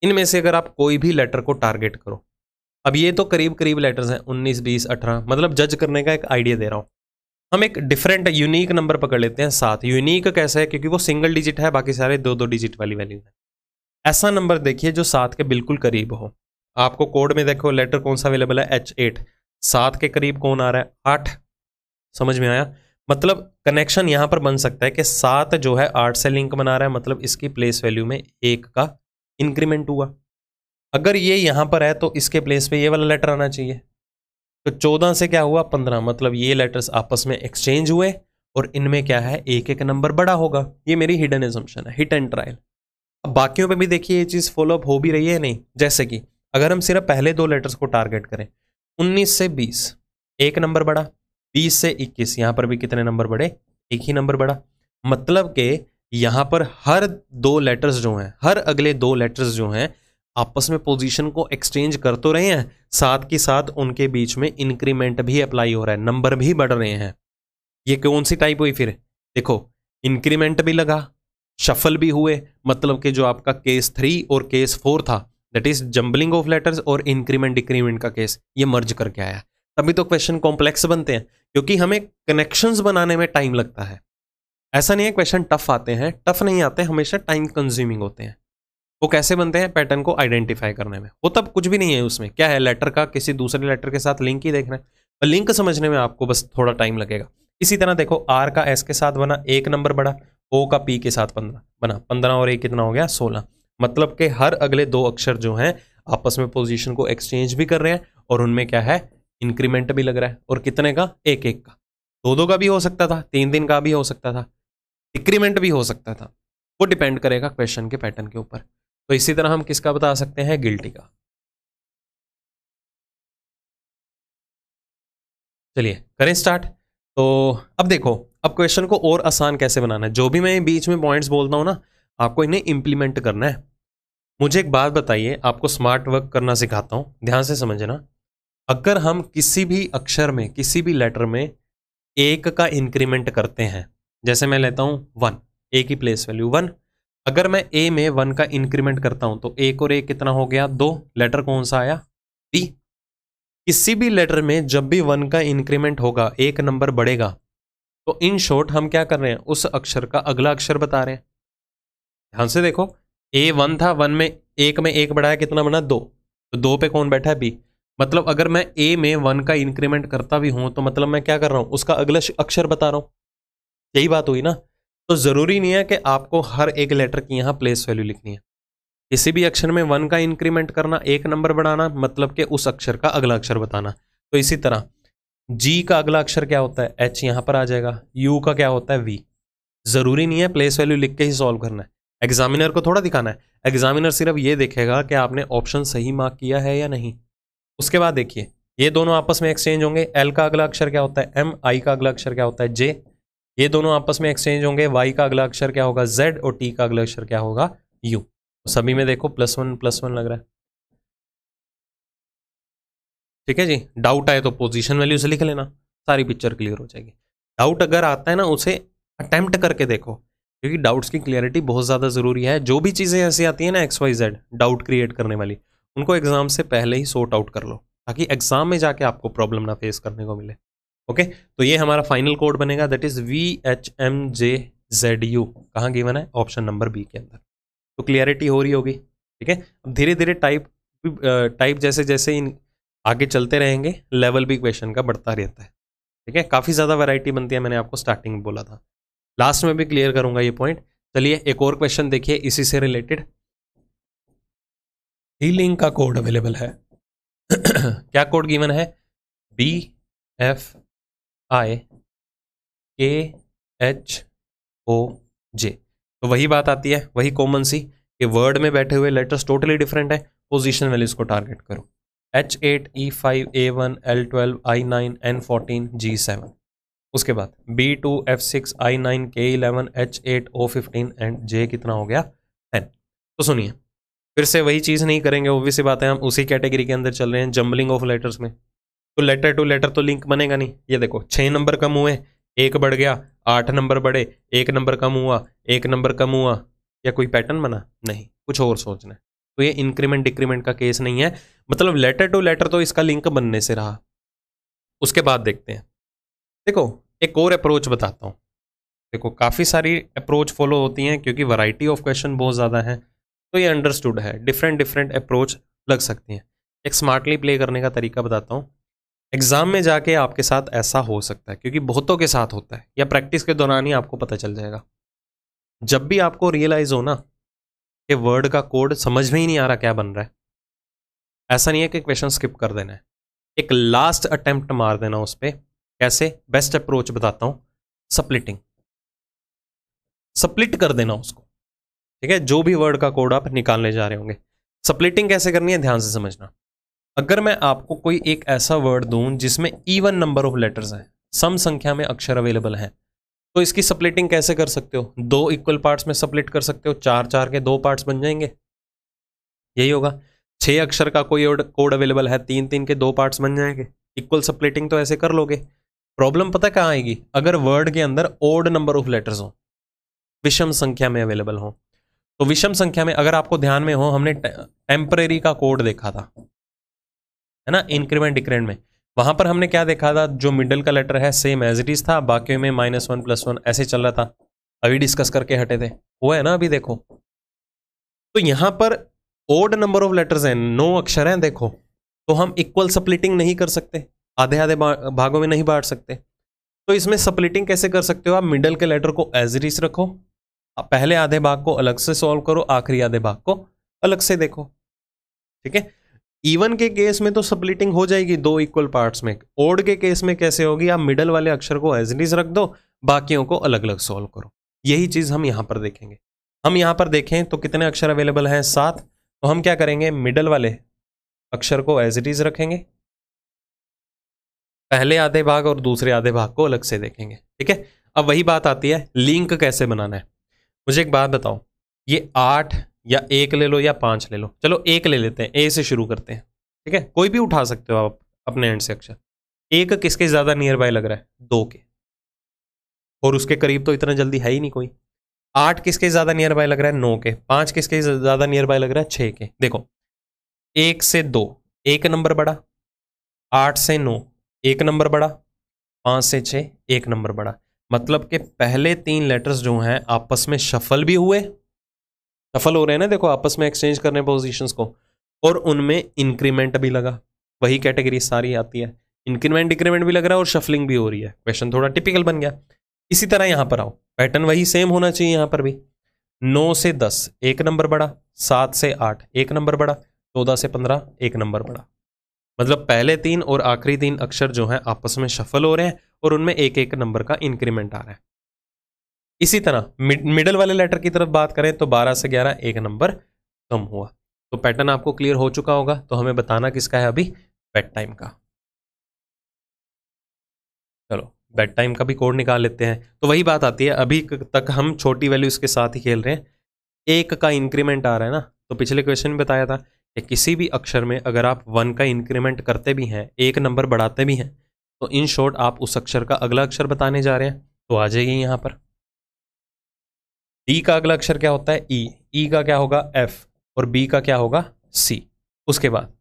इनमें से अगर आप कोई भी लेटर को टारगेट करो, अब ये तो करीब करीब लेटर्स हैं 19 20 18, मतलब जज करने का एक आइडिया दे रहा हूं, हम एक डिफरेंट यूनिक नंबर पकड़ लेते हैं 7। यूनिक कैसे है, क्योंकि वो सिंगल डिजिट है, बाकी सारे 2-2 डिजिट वाली वैल्यू है। ऐसा नंबर देखिए जो 7 के बिल्कुल करीब हो। आपको कोड में देखो लेटर कौन सा अवेलेबल है, H8। 7 के करीब कौन आ रहा है, 8। समझ में आया? मतलब कनेक्शन यहां पर बन सकता है कि 7 जो है 8 से लिंक बना रहा है, मतलब इसकी प्लेस वैल्यू में 1 का इंक्रीमेंट हुआ। अगर ये यहां पर है तो इसके प्लेस पे ये वाला लेटर आना चाहिए। तो 14 से क्या हुआ, 15, मतलब ये लेटर्स आपस में एक्सचेंज हुए और इनमें क्या है, एक एक नंबर बड़ा होगा। ये मेरी हिडन एजम्पशन है, हिट एंड ट्रायल। अब बाकियों पे भी देखिए ये चीज़ फॉलोअप हो भी रही है नहीं। जैसे कि अगर हम सिर्फ पहले 2 लेटर्स को टारगेट करें, 19 से 20 एक नंबर बढ़ा, 20 से 21 यहां पर भी कितने नंबर बढ़े, एक ही नंबर बढ़ा। मतलब कि यहां पर हर 2 लेटर्स जो हैं, हर अगले 2 लेटर्स जो हैं आपस में पोजीशन को एक्सचेंज कर तो रहे हैं, साथ के साथ उनके बीच में इंक्रीमेंट भी अप्लाई हो रहा है, नंबर भी बढ़ रहे हैं। ये कौन सी टाइप हुई फिर, देखो इंक्रीमेंट भी लगा, शफल भी हुए, मतलब कि जो आपका केस 3 और केस 4 था, that is jumbling of letters और इंक्रीमेंट डिक्रीमेंट का केस, ये मर्ज करके आया। तभी तो क्वेश्चन कॉम्प्लेक्स बनते हैं, क्योंकि हमें कनेक्शंस बनाने में टाइम लगता है। ऐसा नहीं है क्वेश्चन टफ आते हैं, टफ नहीं आते, हमेशा टाइम कंज्यूमिंग होते हैं। वो कैसे बनते हैं, पैटर्न को आइडेंटिफाई करने में। वो तब कुछ भी नहीं है, उसमें क्या है, लेटर का किसी दूसरे लेटर के साथ लिंक ही देखना है, और लिंक समझने में आपको बस थोड़ा टाइम लगेगा। इसी तरह देखो आर का एस के साथ बना, एक नंबर बढ़ा, ओ का पी के साथ 15 बना, 15 और एक कितना हो गया, 16। मतलब कि हर अगले 2 अक्षर जो हैं आपस में पोजीशन को एक्सचेंज भी कर रहे हैं और उनमें क्या है, इंक्रीमेंट भी लग रहा है। और कितने का, एक एक का, 2-2 का भी हो सकता था, 3-3 का भी हो सकता था, डिक्रीमेंट भी हो सकता था। वो डिपेंड करेगा क्वेश्चन के पैटर्न के ऊपर। तो इसी तरह हम किसका बता सकते हैं, गिल्टी का। चलिए करें स्टार्ट। तो अब देखो, अब क्वेश्चन को और आसान कैसे बनाना है। जो भी मैं बीच में पॉइंट्स बोलता हूं ना, आपको इन्हें इंप्लीमेंट करना है। मुझे एक बात बताइए, आपको स्मार्ट वर्क करना सिखाता हूं, ध्यान से समझना। अगर हम किसी भी अक्षर में, किसी भी लेटर में एक का इंक्रीमेंट करते हैं, जैसे मैं लेता हूं 1, ए की प्लेस वैल्यू 1। अगर मैं ए में 1 का इंक्रीमेंट करता हूं तो एक और एक कितना हो गया, 2। लेटर कौन सा आया, बी। किसी भी लेटर में जब भी 1 का इंक्रीमेंट होगा, एक नंबर बढ़ेगा, तो इन शॉर्ट हम क्या कर रहे हैं, उस अक्षर का अगला अक्षर बता रहे हैं। ध्यान से देखो, ए 1 था, 1 में एक में एक बढ़ाया, कितना बना, 2। तो 2 पे कौन बैठा है, बी। मतलब अगर मैं ए में 1 का इंक्रीमेंट करता भी हूं तो मतलब मैं क्या कर रहा हूं, उसका अगला अक्षर बता रहा हूं। यही बात हुई ना। तो जरूरी नहीं है कि आपको हर एक लेटर की यहां प्लेस वैल्यू लिखनी है। किसी भी अक्षर में 1 का इंक्रीमेंट करना, एक नंबर बढ़ाना, मतलब कि उस अक्षर का अगला अक्षर बताना। तो इसी तरह जी का अगला अक्षर क्या होता है, एच यहां पर आ जाएगा। यू का क्या होता है, वी। जरूरी नहीं है प्लेस वैल्यू लिख के ही सॉल्व करना है, एग्जामिनर को थोड़ा दिखाना है। एग्जामिनर सिर्फ ये देखेगा कि आपने ऑप्शन सही मार्क किया है या नहीं। उसके बाद देखिए, ये दोनों आपस में एक्सचेंज होंगे। एल का अगला अक्षर क्या होता है, एम। आई का अगला अक्षर क्या होता है, जे। ये दोनों आपस में एक्सचेंज होंगे। वाई का अगला अक्षर क्या होगा, जेड। और टी का अगला अक्षर क्या होगा, यू। तो सभी में देखो +1+1 लग रहा है। ठीक है जी। डाउट आए तो पोजीशन वैल्यू से लिख लेना, सारी पिक्चर क्लियर हो जाएगी। डाउट अगर आता है ना, उसे अटेम्प्ट करके देखो, क्योंकि डाउट्स की क्लियरिटी बहुत ज़्यादा ज़रूरी है। जो भी चीज़ें ऐसी आती है ना XYZ डाउट क्रिएट करने वाली, उनको एग्जाम से पहले ही सॉर्ट आउट कर लो, ताकि एग्जाम में जाके आपको प्रॉब्लम ना फेस करने को मिले। ओके, तो ये हमारा फाइनल कोड बनेगा, दैट इज VHMJZU। कहाँ गिवन है, ऑप्शन नंबर बी के अंदर। तो क्लियरिटी हो रही होगी। ठीक है, अब धीरे धीरे टाइप जैसे जैसे इन आगे चलते रहेंगे, लेवल भी क्वेश्चन का बढ़ता रहता है। ठीक है, काफ़ी ज़्यादा वैरायटी बनती है, मैंने आपको स्टार्टिंग में बोला था। लास्ट में भी क्लियर करूंगा ये पॉइंट। चलिए एक और क्वेश्चन देखिए इसी से रिलेटेड। हीलिंग का कोड अवेलेबल है। क्या कोड गिवन है, BFIKHOJ। तो वही बात आती है, वही कॉमन सी, कि वर्ड में बैठे हुए लेटर्स टोटली डिफरेंट है, पोजीशन वैल्यूज को टारगेट करो। H8 E5 A1 L12 I9 N14 G7। उसके बाद B2 F6 I9 K11 H8 O15 and J कितना हो गया, 10। तो सुनिए, फिर से वही चीज़ नहीं करेंगे, ऑब्वियस सी बात है, हम उसी कैटेगरी के अंदर चल रहे हैं, जम्बलिंग ऑफ लेटर्स में। तो लेटर टू लेटर तो लिंक बनेगा नहीं। ये देखो 6 नंबर कम हुए, एक बढ़ गया, 8 नंबर बढ़े, एक नंबर कम हुआ, एक नंबर कम हुआ, या कोई पैटर्न बना, नहीं, कुछ और सोचना है। तो ये इंक्रीमेंट डिक्रीमेंट का केस नहीं है, मतलब लेटर टू लेटर तो इसका लिंक बनने से रहा। उसके बाद देखते हैं, देखो एक और अप्रोच बताता हूँ। देखो काफ़ी सारी अप्रोच फॉलो होती हैं क्योंकि वैरायटी ऑफ क्वेश्चन बहुत ज़्यादा है, तो ये अंडरस्टूड है, डिफरेंट डिफरेंट अप्रोच लग सकती हैं। एक स्मार्टली प्ले करने का तरीका बताता हूँ। एग्जाम में जाके आपके साथ ऐसा हो सकता है, क्योंकि बहुतों के साथ होता है, या प्रैक्टिस के दौरान ही आपको पता चल जाएगा। जब भी आपको रियलाइज हो ना कि वर्ड का कोड समझ में ही नहीं आ रहा क्या बन रहा है, ऐसा नहीं है कि क्वेश्चन स्किप कर देना है, एक लास्ट अटेम्प्ट मार देना उस पर। कैसे? बेस्ट अप्रोच बताता हूं, स्प्लिटिंग। स्प्लिट कर देना उसको, ठीक है, जो भी वर्ड का कोड आप निकालने जा रहे होंगे। स्प्लिटिंग कैसे करनी है ध्यान से समझना। अगर मैं आपको कोई एक ऐसा वर्ड दूं जिसमें इवन नंबर ऑफ लेटर्स हैं, सम संख्या में अक्षर अवेलेबल हैं, तो इसकी स्प्लिटिंग कैसे कर सकते हो? 2 इक्वल पार्ट्स में स्प्लिट कर सकते हो, 4 के 2 पार्ट्स बन जाएंगे, यही होगा। 6 अक्षर का कोई कोड अवेलेबल है, 3 के 2 पार्ट्स बन जाएंगे। इक्वल स्प्लिटिंग तो ऐसे कर लोगे। प्रॉब्लम पता कहाँ आएगी? अगर वर्ड के अंदर ओड नंबर ऑफ लेटर्स हो, विषम संख्या में अवेलेबल हो। तो विषम संख्या में अगर आपको ध्यान में हो, हमने टेम्परेरी का कोड देखा था, है ना, इंक्रीमेंट डिक्रीमेंट में। वहां पर हमने क्या देखा था? जो मिडिल का लेटर है सेम एज इट इज था, बाकी में -1 +1 ऐसे चल रहा था। अभी डिस्कस करके हटे थे, वो है ना अभी देखो। तो यहां पर ओड नंबर ऑफ लेटर्स हैं, 9 अक्षर हैं देखो, तो हम इक्वल स्प्लिटिंग नहीं कर सकते, आधे आधे भागों में नहीं बांट सकते। तो इसमें स्प्लिटिंग कैसे कर सकते हो? आप मिडल के लेटर को एज इट इज रखो, पहले आधे भाग को अलग से सॉल्व करो, आखिरी आधे भाग को अलग से देखो, ठीक है। इवन के केस में तो स्प्लिटिंग हो जाएगी 2 इक्वल पार्ट्स में। ओड के केस में कैसे होगी? आप मिडल वाले अक्षर को एज इट इज रख दो, बाकियों को अलग अलग सॉल्व करो। यही चीज हम यहां पर देखेंगे। हम यहां पर देखें तो कितने अक्षर अवेलेबल हैं? 7। तो हम क्या करेंगे? मिडल वाले अक्षर को एज इट इज रखेंगे, पहले आधे भाग और दूसरे आधे भाग को अलग से देखेंगे, ठीक है। अब वही बात आती है, लिंक कैसे बनाना है। मुझे एक बात बताओ, ये 8 या 1 ले लो या 5 ले लो, चलो 1 ले लेते हैं, ए से शुरू करते हैं, ठीक है। कोई भी उठा सकते हो आप अपने एंड से अक्षर। 1 किसके ज्यादा नियर बाय लग रहा है? 2 के, और उसके करीब तो इतना जल्दी है ही नहीं कोई। 8 किसके ज्यादा नियर बाय लग रहा है? 9 के। 5 किसके ज्यादा नियर बाय लग रहा है? 6 के। देखो 1 से 2 1 नंबर बढ़ा, 8 से 9 1 नंबर बढ़ा, 5 से 6 1 नंबर बढ़ा। मतलब कि पहले 3 लेटर्स जो हैं आपस में शफल भी हुए, शफल हो रहे हैं ना, देखो आपस में एक्सचेंज करने पोजीशंस को, और उनमें इंक्रीमेंट भी लगा। वही कैटेगरी सारी आती है, इंक्रीमेंट डिक्रीमेंट भी लग रहा है और शफलिंग भी हो रही है। क्वेश्चन थोड़ा टिपिकल बन गया। इसी तरह यहां पर आओ, पैटर्न वही सेम होना चाहिए यहां पर भी। 9 से 10 1 नंबर बढ़ा, 7 से 8 1 नंबर बढ़ा, 14 से 15 1 नंबर बढ़ा। मतलब पहले 3 और आखिरी 3 अक्षर जो हैं आपस में शफल हो रहे हैं और उनमें 1 नंबर का इंक्रीमेंट आ रहा है। इसी तरह मिडल वाले लेटर की तरफ बात करें तो 12 से 11 1 नंबर कम हुआ। तो पैटर्न आपको क्लियर हो चुका होगा। तो हमें बताना किसका है अभी? बेड टाइम का। चलो बेड टाइम का भी कोड निकाल लेते हैं। तो वही बात आती है, अभी तक हम छोटी वैल्यूज के साथ ही खेल रहे हैं। 1 का इंक्रीमेंट आ रहा है ना, तो पिछले क्वेश्चन में बताया था कि किसी भी अक्षर में अगर आप 1 का इंक्रीमेंट करते भी हैं, 1 नंबर बढ़ाते भी हैं, तो इन शॉर्ट आप उस अक्षर का अगला अक्षर बताने जा रहे हैं। तो आ जाइए यहाँ पर, डी का अगला अक्षर क्या होता है? ई का क्या होगा? एफ, और बी का क्या होगा? सी। उसके बाद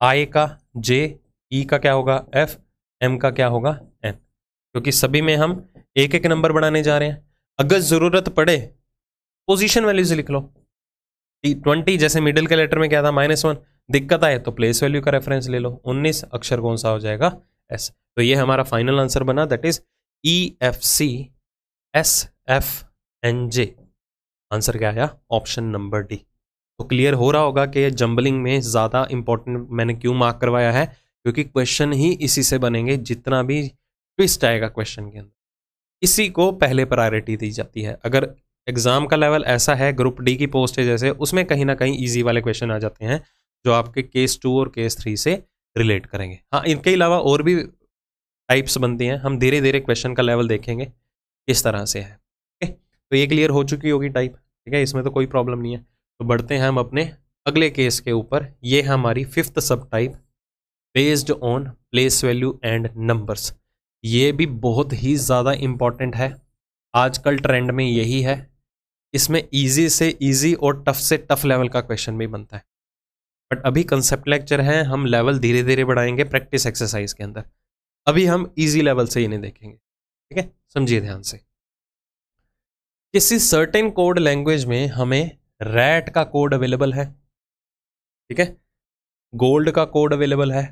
आई का जे, ई का क्या होगा? एफ, एम का क्या होगा? एन। क्योंकि सभी में हम 1 नंबर बढ़ाने जा रहे हैं। अगर जरूरत पड़े पोजीशन वैल्यूज लिख लो। 20 जैसे मिडिल के लेटर में क्या था? -1। दिक्कत आए तो प्लेस वैल्यू का रेफरेंस ले लो। 19 अक्षर कौन सा हो जाएगा? एस। तो ये हमारा फाइनल आंसर बना, दैट इज EFCSFNJ। आंसर क्या आया? Option number D. तो क्लियर हो रहा होगा कि जंबलिंग में ज़्यादा इंपॉर्टेंट मैंने क्यों मार्क करवाया है, क्योंकि क्वेश्चन ही इसी से बनेंगे। जितना भी ट्विस्ट आएगा क्वेश्चन के अंदर, इसी को पहले प्रायोरिटी दी जाती है। अगर एग्जाम का लेवल ऐसा है, ग्रुप डी की पोस्ट है जैसे, उसमें कहीं ना कहीं ईजी वाले क्वेश्चन आ जाते हैं जो आपके केस 2 और केस 3 से रिलेट करेंगे। हाँ, इनके अलावा और भी टाइप्स बनती हैं, हम धीरे धीरे क्वेश्चन का लेवल देखेंगे किस तरह से है। तो ये क्लियर हो चुकी होगी टाइप, ठीक है, इसमें तो कोई प्रॉब्लम नहीं है। तो बढ़ते हैं हम अपने अगले केस के ऊपर। ये है हमारी 5th सब type, based on place value and numbers. ये भी बहुत ही ज़्यादा इंपॉर्टेंट है, आजकल ट्रेंड में यही है। इसमें इजी से इजी और टफ से टफ लेवल का क्वेश्चन भी बनता है। बट अभी कंसेप्ट लेक्चर है, हम लेवल धीरे धीरे बढ़ाएंगे प्रैक्टिस एक्सरसाइज के अंदर। अभी हम इजी लेवल से इन्हें देखेंगे, ठीक है, समझिए ध्यान से। किसी सर्टेन कोड लैंग्वेज में हमें रैट का कोड अवेलेबल है, ठीक है, गोल्ड का कोड अवेलेबल है,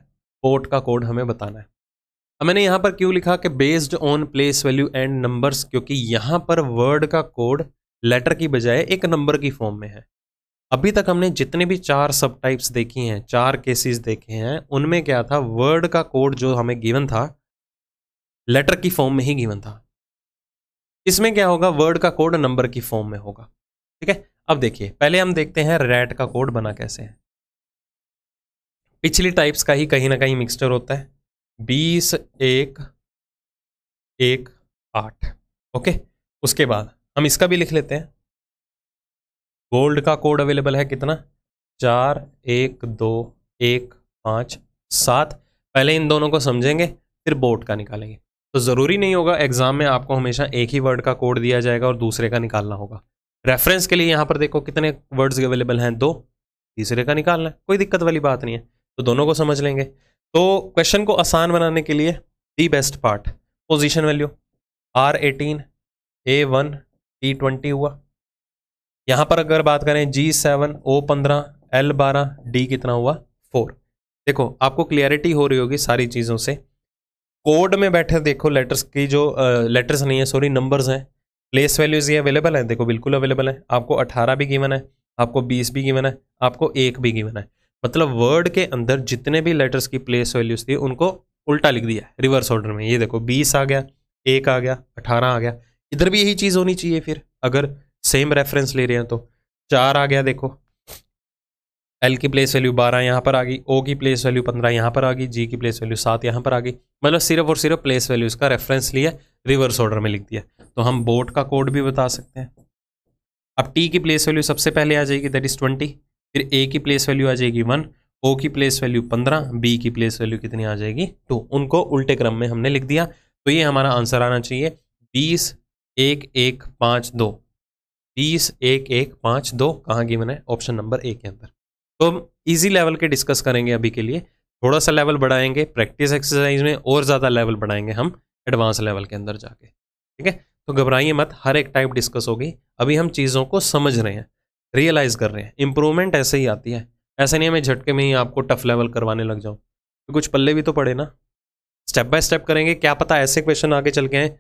पोर्ट का कोड हमें बताना है। अब मैंने यहां पर क्यों लिखा कि based on place value and numbers, क्योंकि यहां पर वर्ड का कोड लेटर की बजाय एक नंबर की फॉर्म में है। अभी तक हमने जितने भी 4 सब टाइप्स देखी हैं, 4 केसेस देखे हैं, उनमें क्या था, वर्ड का कोड जो हमें गिवन था लेटर की फॉर्म में ही गिवन था। इसमें क्या होगा, वर्ड का कोड नंबर की फॉर्म में होगा, ठीक है। अब देखिए, पहले हम देखते हैं रैट का कोड बना कैसे है। पिछली टाइप्स का ही कहीं ना कहीं मिक्सचर होता है, 20 1 1 8, ओके। उसके बाद हम इसका भी लिख लेते हैं। गोल्ड का कोड अवेलेबल है कितना, 4 1 2 1 5 7। पहले इन दोनों को समझेंगे, फिर बोर्ड का निकालेंगे। तो ज़रूरी नहीं होगा एग्जाम में आपको हमेशा एक ही वर्ड का कोड दिया जाएगा और दूसरे का निकालना होगा। रेफरेंस के लिए यहाँ पर देखो कितने वर्ड्स अवेलेबल हैं, 2, तीसरे का निकालना है, कोई दिक्कत वाली बात नहीं है, तो दोनों को समझ लेंगे। तो क्वेश्चन को आसान बनाने के लिए the best part, position value R18 A1 T20 हुआ। यहां पर अगर बात करें G7 O15 L12 D कितना हुआ, 4। देखो आपको क्लियरिटी हो रही होगी सारी चीज़ों से। कोड में बैठे देखो लेटर्स की जो लेटर्स नहीं है, सॉरी नंबर्स हैं, प्लेस वैल्यूज ये अवेलेबल है, देखो बिल्कुल अवेलेबल है। आपको 18 भी गिवन है, आपको 20 भी गिवन है, आपको 1 भी गिवन है। मतलब वर्ड के अंदर जितने भी लेटर्स की प्लेस वैल्यूज थी उनको उल्टा लिख दिया है, रिवर्स ऑर्डर में। ये देखो 20 आ गया, 1 आ गया, 18 आ गया। इधर भी यही चीज़ होनी चाहिए फिर, अगर सेम रेफरेंस ले रहे हैं तो 4 आ गया, देखो एल की प्लेस वैल्यू 12 यहाँ पर आ गई, ओ की प्लेस वैल्यू 15 यहाँ पर आ गई, जी की प्लेस वैल्यू 7 यहाँ पर आ गई। मतलब सिर्फ और सिर्फ प्लेस वैल्यूज का रेफरेंस लिया, रिवर्स ऑर्डर में लिख दिया। तो हम बोर्ड का कोड भी बता सकते हैं। अब टी की प्लेस वैल्यू सबसे पहले आ जाएगी, दैट इज 20। फिर ए की प्लेस वैल्यू आ जाएगी 1, ओ की प्लेस वैल्यू 15, बी की प्लेस वैल्यू कितनी आ जाएगी 2। उनको उल्टे क्रम में हमने लिख दिया। तो ये हमारा आंसर आना चाहिए 20 1 1 5 2। 20 1 1 5 2 कहाँ गिवन है, ऑप्शन नंबर ए के अंदर। तो हम इजी लेवल के डिस्कस करेंगे अभी के लिए, थोड़ा सा लेवल बढ़ाएंगे प्रैक्टिस एक्सरसाइज में, और ज़्यादा लेवल बढ़ाएंगे हम एडवांस लेवल के अंदर जाके, ठीक है। तो घबराइए मत, हर एक टाइप डिस्कस होगी। अभी हम चीज़ों को समझ रहे हैं, रियलाइज़ कर रहे हैं। इंप्रूवमेंट ऐसे ही आती है, ऐसा नहीं है मैं झटके में ही आपको टफ लेवल करवाने लग जाऊँ, तो कुछ पल्ले भी तो पड़े ना। स्टेप बाय स्टेप करेंगे, क्या पता ऐसे क्वेश्चन आगे चल के हैं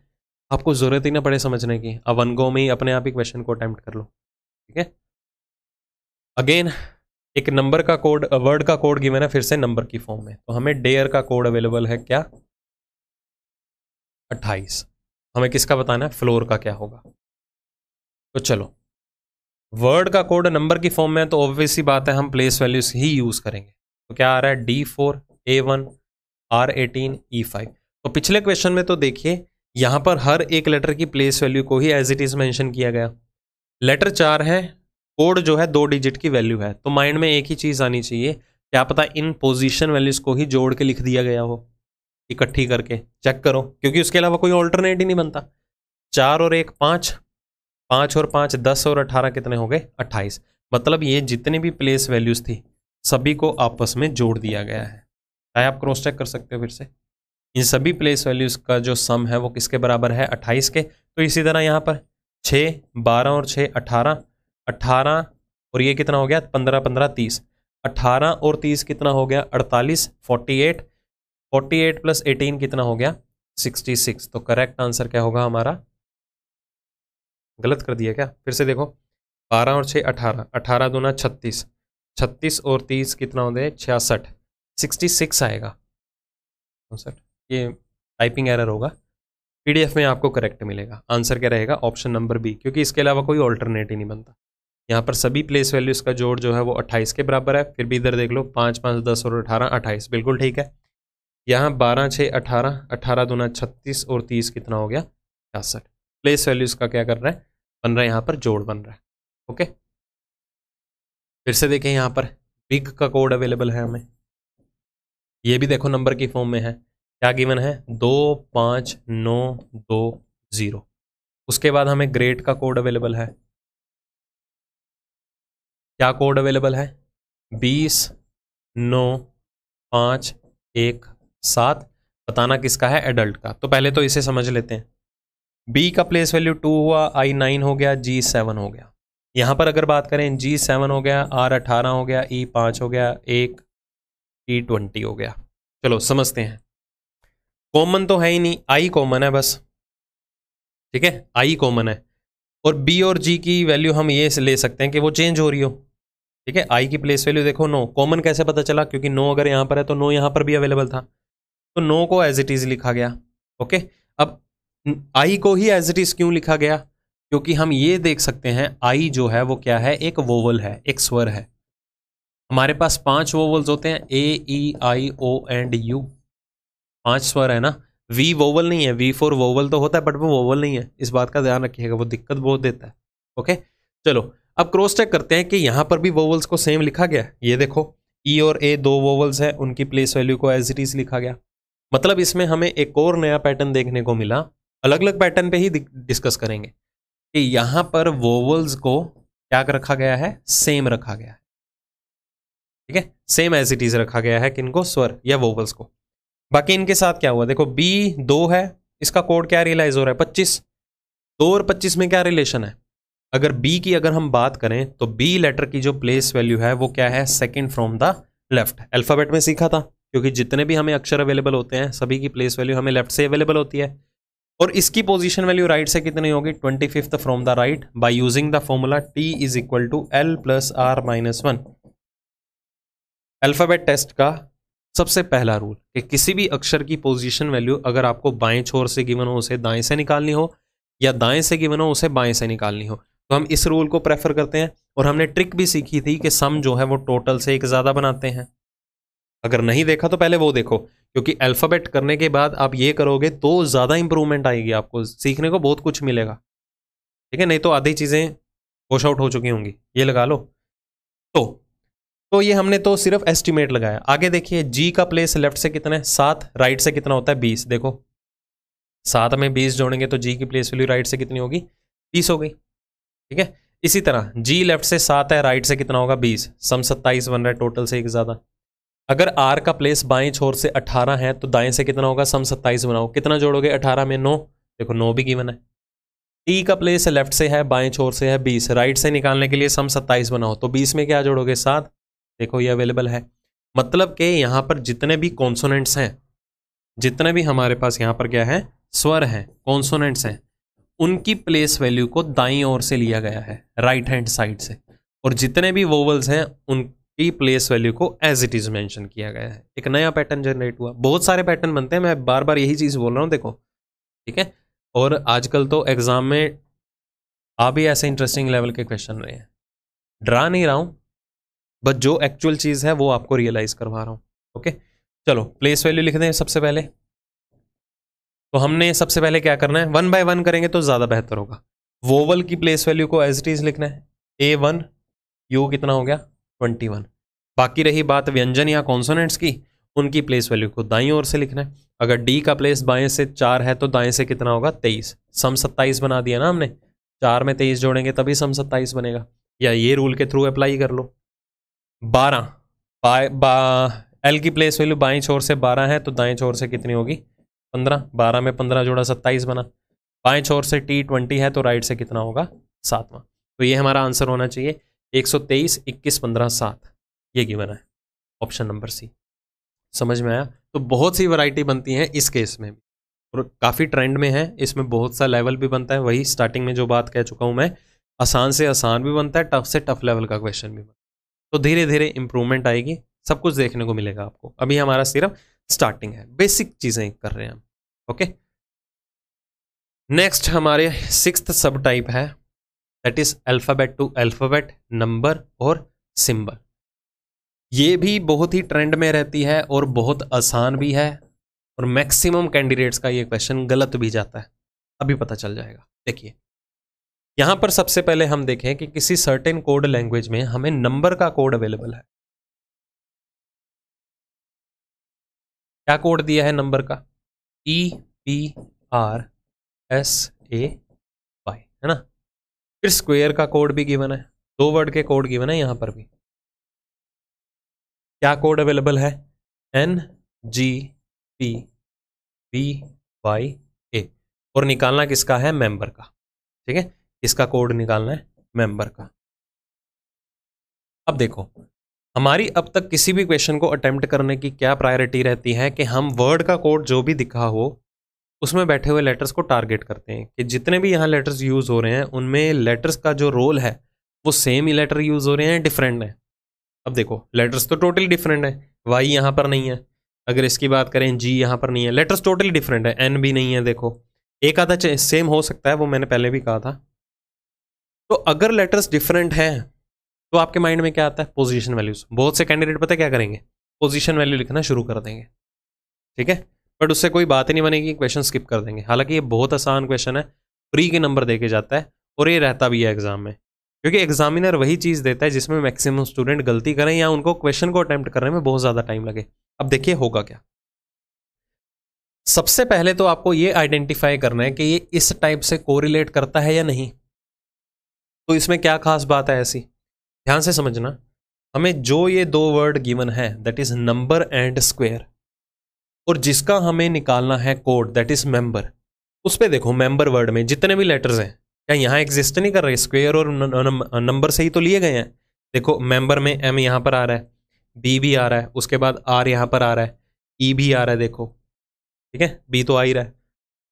आपको ज़रूरत ही ना पड़े समझने की, अब वन गो में ही अपने आप ही क्वेश्चन को अटेम्प्ट कर लो, ठीक है। अगेन एक नंबर का कोड, वर्ड का कोड गिवन है फिर से नंबर की फॉर्म में। तो हमें डेयर का कोड अवेलेबल है क्या, 28। हमें किसका बताना है, फ्लोर का क्या होगा। तो चलो, वर्ड का कोड नंबर की फॉर्म में है, तो ऑब्वियस सी बात है हम प्लेस वैल्यूज ही यूज करेंगे। तो क्या आ रहा है, D4 A1 R18 E5। तो पिछले क्वेश्चन में तो देखिए यहां पर हर एक लेटर की प्लेस वैल्यू को ही एज इट इज मेंशन किया गया। लेटर 4 है, कोड जो है 2 डिजिट की वैल्यू है, तो माइंड में एक ही चीज़ आनी चाहिए, क्या पता इन पोजीशन वैल्यूज को ही जोड़ के लिख दिया गया हो, इकट्ठी करके चेक करो, क्योंकि उसके अलावा कोई ऑल्टरनेट ही नहीं बनता। 4 और 1 5, 5 और 5 10 और 18 कितने हो गए, 28। मतलब ये जितने भी प्लेस वैल्यूज थी सभी को आपस में जोड़ दिया गया है। चाहे आप क्रॉस चेक कर सकते हो फिर से, इन सभी प्लेस वैल्यूज का जो सम है वो किसके बराबर है, 28 के। तो इसी तरह यहाँ पर 6 12 और 6 18, 18 और ये कितना हो गया 15 15 30, 18 और 30 कितना हो गया 48, 48, 48 प्लस 18 कितना हो गया 66। तो करेक्ट आंसर क्या होगा हमारा, गलत कर दिया क्या, फिर से देखो 12 और 6 18, 18 दूना 36, 36 और 30 कितना हो गया 66, 66 आएगा 64। ये टाइपिंग एरर होगा, पीडीएफ में आपको करेक्ट मिलेगा। आंसर क्या रहेगा, ऑप्शन नंबर बी, क्योंकि इसके अलावा कोई ऑल्टरनेट ही नहीं बनता। यहाँ पर सभी प्लेस वैल्यूज का जोड़ जो है वो 28 के बराबर है। फिर भी इधर देख लो 5 5 10 और 18 28, बिल्कुल ठीक है। यहाँ 12 6 18, 18 दूना 36 और 30 कितना हो गया 66। प्लेस वैल्यूज का क्या कर रहा है, बन रहा है यहाँ पर जोड़ बन रहा है, ओके। फिर से देखें यहाँ पर बिग का कोड अवेलेबल है हमें, ये भी देखो नंबर की फॉर्म में है। क्या गिवन है, 2 5 9 2 0। उसके बाद हमें ग्रेट का कोड अवेलेबल है। क्या कोड अवेलेबल है, 20 9 5 1 7। बताना किसका है, एडल्ट का। तो पहले तो इसे समझ लेते हैं। बी का प्लेस वैल्यू 2 हुआ, आई 9 हो गया, जी 7 हो गया। यहां पर अगर बात करें जी 7 हो गया, आर 18 हो गया, ई 5 हो गया, एक ई 20 हो गया। चलो समझते हैं। कॉमन तो है ही नहीं, आई कॉमन है बस, ठीक है, आई कॉमन है। और बी और जी की वैल्यू हम ये ले सकते हैं कि वो चेंज हो रही हो, ठीक है। आई की प्लेस वैल्यू देखो 9, कॉमन कैसे पता चला, क्योंकि 9 अगर यहां पर है तो 9 यहां पर भी अवेलेबल था, तो 9 को एज इट इज लिखा गया। ओके, अब आई को ही एज इट इज क्यों लिखा गया, क्योंकि हम ये देख सकते हैं आई जो है वो क्या है, एक वोवल है, एक स्वर है। हमारे पास 5 वोवल्स होते हैं, ए ई आई ओ एंड यू, 5 स्वर है ना। वी वोवल नहीं है, वी फॉर वोवल तो होता है बट वो वोवल नहीं है, इस बात का ध्यान रखिएगा, वो दिक्कत बहुत देता है। ओके, चलो अब क्रॉस चेक करते हैं कि यहां पर भी वोवल्स को सेम लिखा गया। ये देखो ई और ए 2 वोवल्स है, उनकी प्लेस वैल्यू को एज इट इज लिखा गया। मतलब इसमें हमें एक और नया पैटर्न देखने को मिला। अलग अलग पैटर्न पे ही डिस्कस करेंगे कि यहां पर वोवल्स को क्या रखा गया है, सेम रखा गया है, ठीक है, सेम एज इट इज रखा गया है, किनको, स्वर या वोवल्स को। बाकी इनके साथ क्या हुआ, देखो बी 2 है, इसका कोड क्या रियलाइज हो रहा है, 25। 2 और 25 में क्या रिलेशन है, अगर बी की अगर हम बात करें तो बी लेटर की जो प्लेस वैल्यू है वो क्या है, second from the left. Alphabet में सीखा था, क्योंकि जितने भी हमें अक्षर अवेलेबल होते हैं सभी की प्लेस वैल्यू हमें लेफ्ट से अवेलेबल होती है। और इसकी पोजीशन वैल्यू राइट से कितनी होगी, 25th from the right, by using the formula T is equal to L plus R minus 1। Alphabet test का सबसे पहला रूल कि किसी भी अक्षर की पोजीशन वैल्यू अगर आपको बाएं छोर से गिवन हो उसे दाएं से निकालनी हो, या दाएं से गिवन हो उसे बाएं से निकालनी हो, तो हम इस रूल को प्रेफर करते हैं। और हमने ट्रिक भी सीखी थी कि सम जो है वो टोटल से एक ज़्यादा बनाते हैं। अगर नहीं देखा तो पहले वो देखो, क्योंकि अल्फ़ाबेट करने के बाद आप ये करोगे तो ज़्यादा इंप्रूवमेंट आएगी, आपको सीखने को बहुत कुछ मिलेगा, ठीक है। नहीं तो आधी चीज़ें वॉश आउट हो चुकी होंगी, ये लगा लो। तो ये हमने तो सिर्फ एस्टिमेट लगाया। आगे देखिए, जी का प्लेस लेफ्ट से कितना है, 7, राइट से कितना होता है, 20। देखो 7 में 20 जोड़ेंगे तो जी की प्लेस वैल्यू राइट से कितनी होगी, 20 हो गई, ठीक है। इसी तरह जी लेफ्ट से 7 है, राइट से कितना होगा, 20, सम 27 बन रहा है, टोटल से एक ज़्यादा। अगर आर का प्लेस बाएं छोर से 18 है तो दाएं से कितना होगा, सम 27 बनाओ, कितना जोड़ोगे 18 में 9, देखो 9 भी गिवन है। टी का प्लेस लेफ्ट से है, बाएं छोर से है 20, राइट से निकालने के लिए सम 27 बनाओ, तो 20 में क्या जोड़ोगे, 7, देखो ये अवेलेबल है। मतलब कि यहां पर जितने भी कॉन्सोनेंट्स हैं, जितने भी हमारे पास यहां पर क्या है, स्वर हैं, कॉन्सोनेंट्स हैं, उनकी प्लेस वैल्यू को दाईं ओर से लिया गया है, राइट हैंड साइड से। और जितने भी वोवल्स हैं उनकी प्लेस वैल्यू को एज इट इज मेंशन किया गया है। एक नया पैटर्न जनरेट हुआ। बहुत सारे पैटर्न बनते हैं, मैं बार बार यही चीज बोल रहा हूं, देखो, ठीक है। और आजकल तो एग्जाम में आ भी ऐसे इंटरेस्टिंग लेवल के क्वेश्चन रहे हैं। डरा नहीं रहा हूं, बट जो एक्चुअल चीज है वो आपको रियलाइज करवा रहा हूं। ओके, चलो प्लेस वैल्यू लिख दें सबसे पहले। तो हमने सबसे पहले क्या करना है, 1 बाय 1 करेंगे तो ज्यादा बेहतर होगा। वोवल की प्लेस वैल्यू को एज इट इज लिखना है, A1, यू कितना हो गया, 21। बाकी रही बात व्यंजन या कॉन्सोनेंट्स की, उनकी प्लेस वैल्यू को दाईं ओर से लिखना है। अगर डी का प्लेस बाएं से 4 है तो दाएं से कितना होगा, 23, सम 27 बना दिया ना हमने, 4 में 23 जोड़ेंगे तभी सम 27 बनेगा, या ये रूल के थ्रू अप्लाई कर लो। 12, एल की प्लेस वैल्यू बाएं छोर से 12 है तो दाएं छोर से कितनी होगी, 15, 12 में 15 जोड़ा 27 बना। बाएं छोर से टी 20 है तो राइट से कितना होगा, 7वां। तो ये हमारा आंसर होना चाहिए 123, 21, 15, 7, ये गिवन है, ऑप्शन नंबर सी। समझ में आया। तो बहुत सी वैरायटी बनती है इस केस में भी, और काफ़ी ट्रेंड में है, इसमें बहुत सा लेवल भी बनता है। वही स्टार्टिंग में जो बात कह चुका हूँ मैं, आसान से आसान भी बनता है, टफ से टफ लेवल का क्वेश्चन भी बनता है। तो धीरे धीरे इंप्रूवमेंट आएगी, सब कुछ देखने को मिलेगा आपको। अभी हमारा सिर्फ स्टार्टिंग है, बेसिक चीजें कर रहे हैं हम। ओके, नेक्स्ट हमारे 6th सब टाइप है, that is alphabet to alphabet, number और सिंबल। ये भी बहुत ही ट्रेंड में रहती है और बहुत आसान भी है, और मैक्सिमम कैंडिडेट्स का ये क्वेश्चन गलत भी जाता है, अभी पता चल जाएगा। देखिए यहां पर सबसे पहले हम देखें कि किसी सर्टेन कोड लैंग्वेज में हमें नंबर का कोड अवेलेबल है। क्या कोड दिया है नंबर का, EPRSAY, है ना। फिर स्क्वायर का कोड भी गिवन है, 2 वर्ड के कोड गिवन है यहां पर भी। क्या कोड अवेलेबल है, NGPBYA। और निकालना किसका है, मेंबर का। ठीक है, इसका कोड निकालना है मेंबर का। अब देखो, हमारी अब तक किसी भी क्वेश्चन को अटेम्प्ट करने की क्या प्रायोरिटी रहती है कि हम वर्ड का कोड जो भी दिखा हो उसमें बैठे हुए लेटर्स को टारगेट करते हैं कि जितने भी यहाँ लेटर्स यूज हो रहे हैं उनमें लेटर्स का जो रोल है वो सेम ही लेटर यूज हो रहे हैं, डिफरेंट है। अब देखो, लेटर्स तो टोटली डिफरेंट है, वाई यहाँ पर नहीं है, अगर इसकी बात करें जी यहाँ पर नहीं है, लेटर्स टोटली डिफरेंट है, एन भी नहीं है। देखो, एक आधा सेम हो सकता है, वो मैंने पहले भी कहा था। तो अगर लेटर्स डिफरेंट हैं तो आपके माइंड में क्या आता है, पोजीशन वैल्यूज। बहुत से कैंडिडेट पता क्या करेंगे, पोजीशन वैल्यू लिखना शुरू कर देंगे। ठीक है, बट उससे कोई बात ही नहीं बनेगी, क्वेश्चन स्किप कर देंगे। हालांकि ये बहुत आसान क्वेश्चन है, फ्री के नंबर दे के जाता है और ये रहता भी है एग्जाम में, क्योंकि एग्जामिनर वही चीज़ देता है जिसमें मैक्सिमम स्टूडेंट गलती करें या उनको क्वेश्चन को अटेम्प्ट करने में बहुत ज़्यादा टाइम लगे। अब देखिए होगा क्या। सबसे पहले तो आपको ये आइडेंटिफाई करना है कि ये इस टाइप से कोरिलेट करता है या नहीं। तो इसमें क्या खास बात है ऐसी, ध्यान से समझना। हमें जो ये दो वर्ड गिवन है that is number and square, और जिसका हमें निकालना है कोड दैट इज मेंबर, उस पे देखो मेंबर वर्ड में जितने भी लेटर्स हैं क्या यहाँ एग्जिस्ट नहीं कर रहे, स्क्वायर और नंबर से ही तो लिए गए हैं। देखो मेंबर में एम यहाँ पर आ रहा है, बी भी आ रहा है, उसके बाद आर यहाँ पर आ रहा है, ई भी आ रहा है, देखो ठीक है, बी तो आ ही रहा है।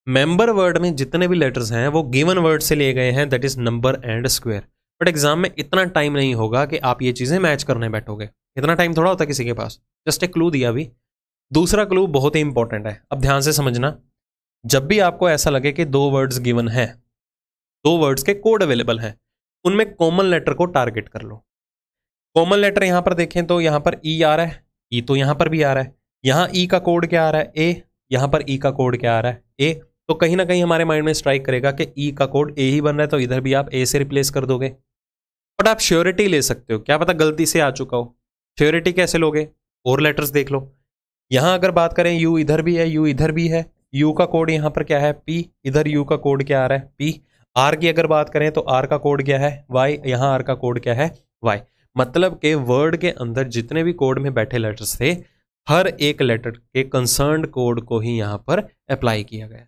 मेंबर वर्ड में जितने भी लेटर्स हैं वो गिवन वर्ड से लिए गए हैं that is number and square. But exam में इतना टाइम नहीं होगा कि आप ये चीजें मैच करने बैठोगे, इतना टाइम थोड़ा होता किसी के पास। जस्ट एक क्लू दिया अभी। दूसरा क्लू बहुत ही इंपॉर्टेंट है, अब ध्यान से समझना। जब भी आपको ऐसा लगे कि दो वर्ड्स गिवन है, दो वर्ड्स के कोड अवेलेबल हैं, उनमें कॉमन लेटर को टारगेट कर लो। कॉमन लेटर यहां पर देखें तो यहां पर ई आ रहा है, ई तो यहां पर भी आ रहा है, यहां ई का कोड क्या आ रहा है, ए, यहां पर ई का कोड क्या आ रहा है, ए। तो कहीं ना कहीं हमारे माइंड में स्ट्राइक करेगा कि ई का कोड ए ही बन रहा है, तो इधर भी आप ए से रिप्लेस कर दोगे। बट आप श्योरिटी ले सकते हो, क्या पता गलती से आ चुका हो। श्योरिटी कैसे लोगे, और लेटर्स देख लो। यहां अगर बात करें यू इधर भी है, यू इधर भी है, यू का कोड यहां पर क्या है, पी, इधर यू का कोड क्या आ रहा है, पी। आर की अगर बात करें तो आर का कोड क्या है, वाई, यहां आर का कोड क्या है, वाई। मतलब के वर्ड के अंदर जितने भी कोड में बैठे लेटर्स थे, हर एक लेटर के कंसर्न्ड कोड को ही यहां पर अप्लाई किया गया।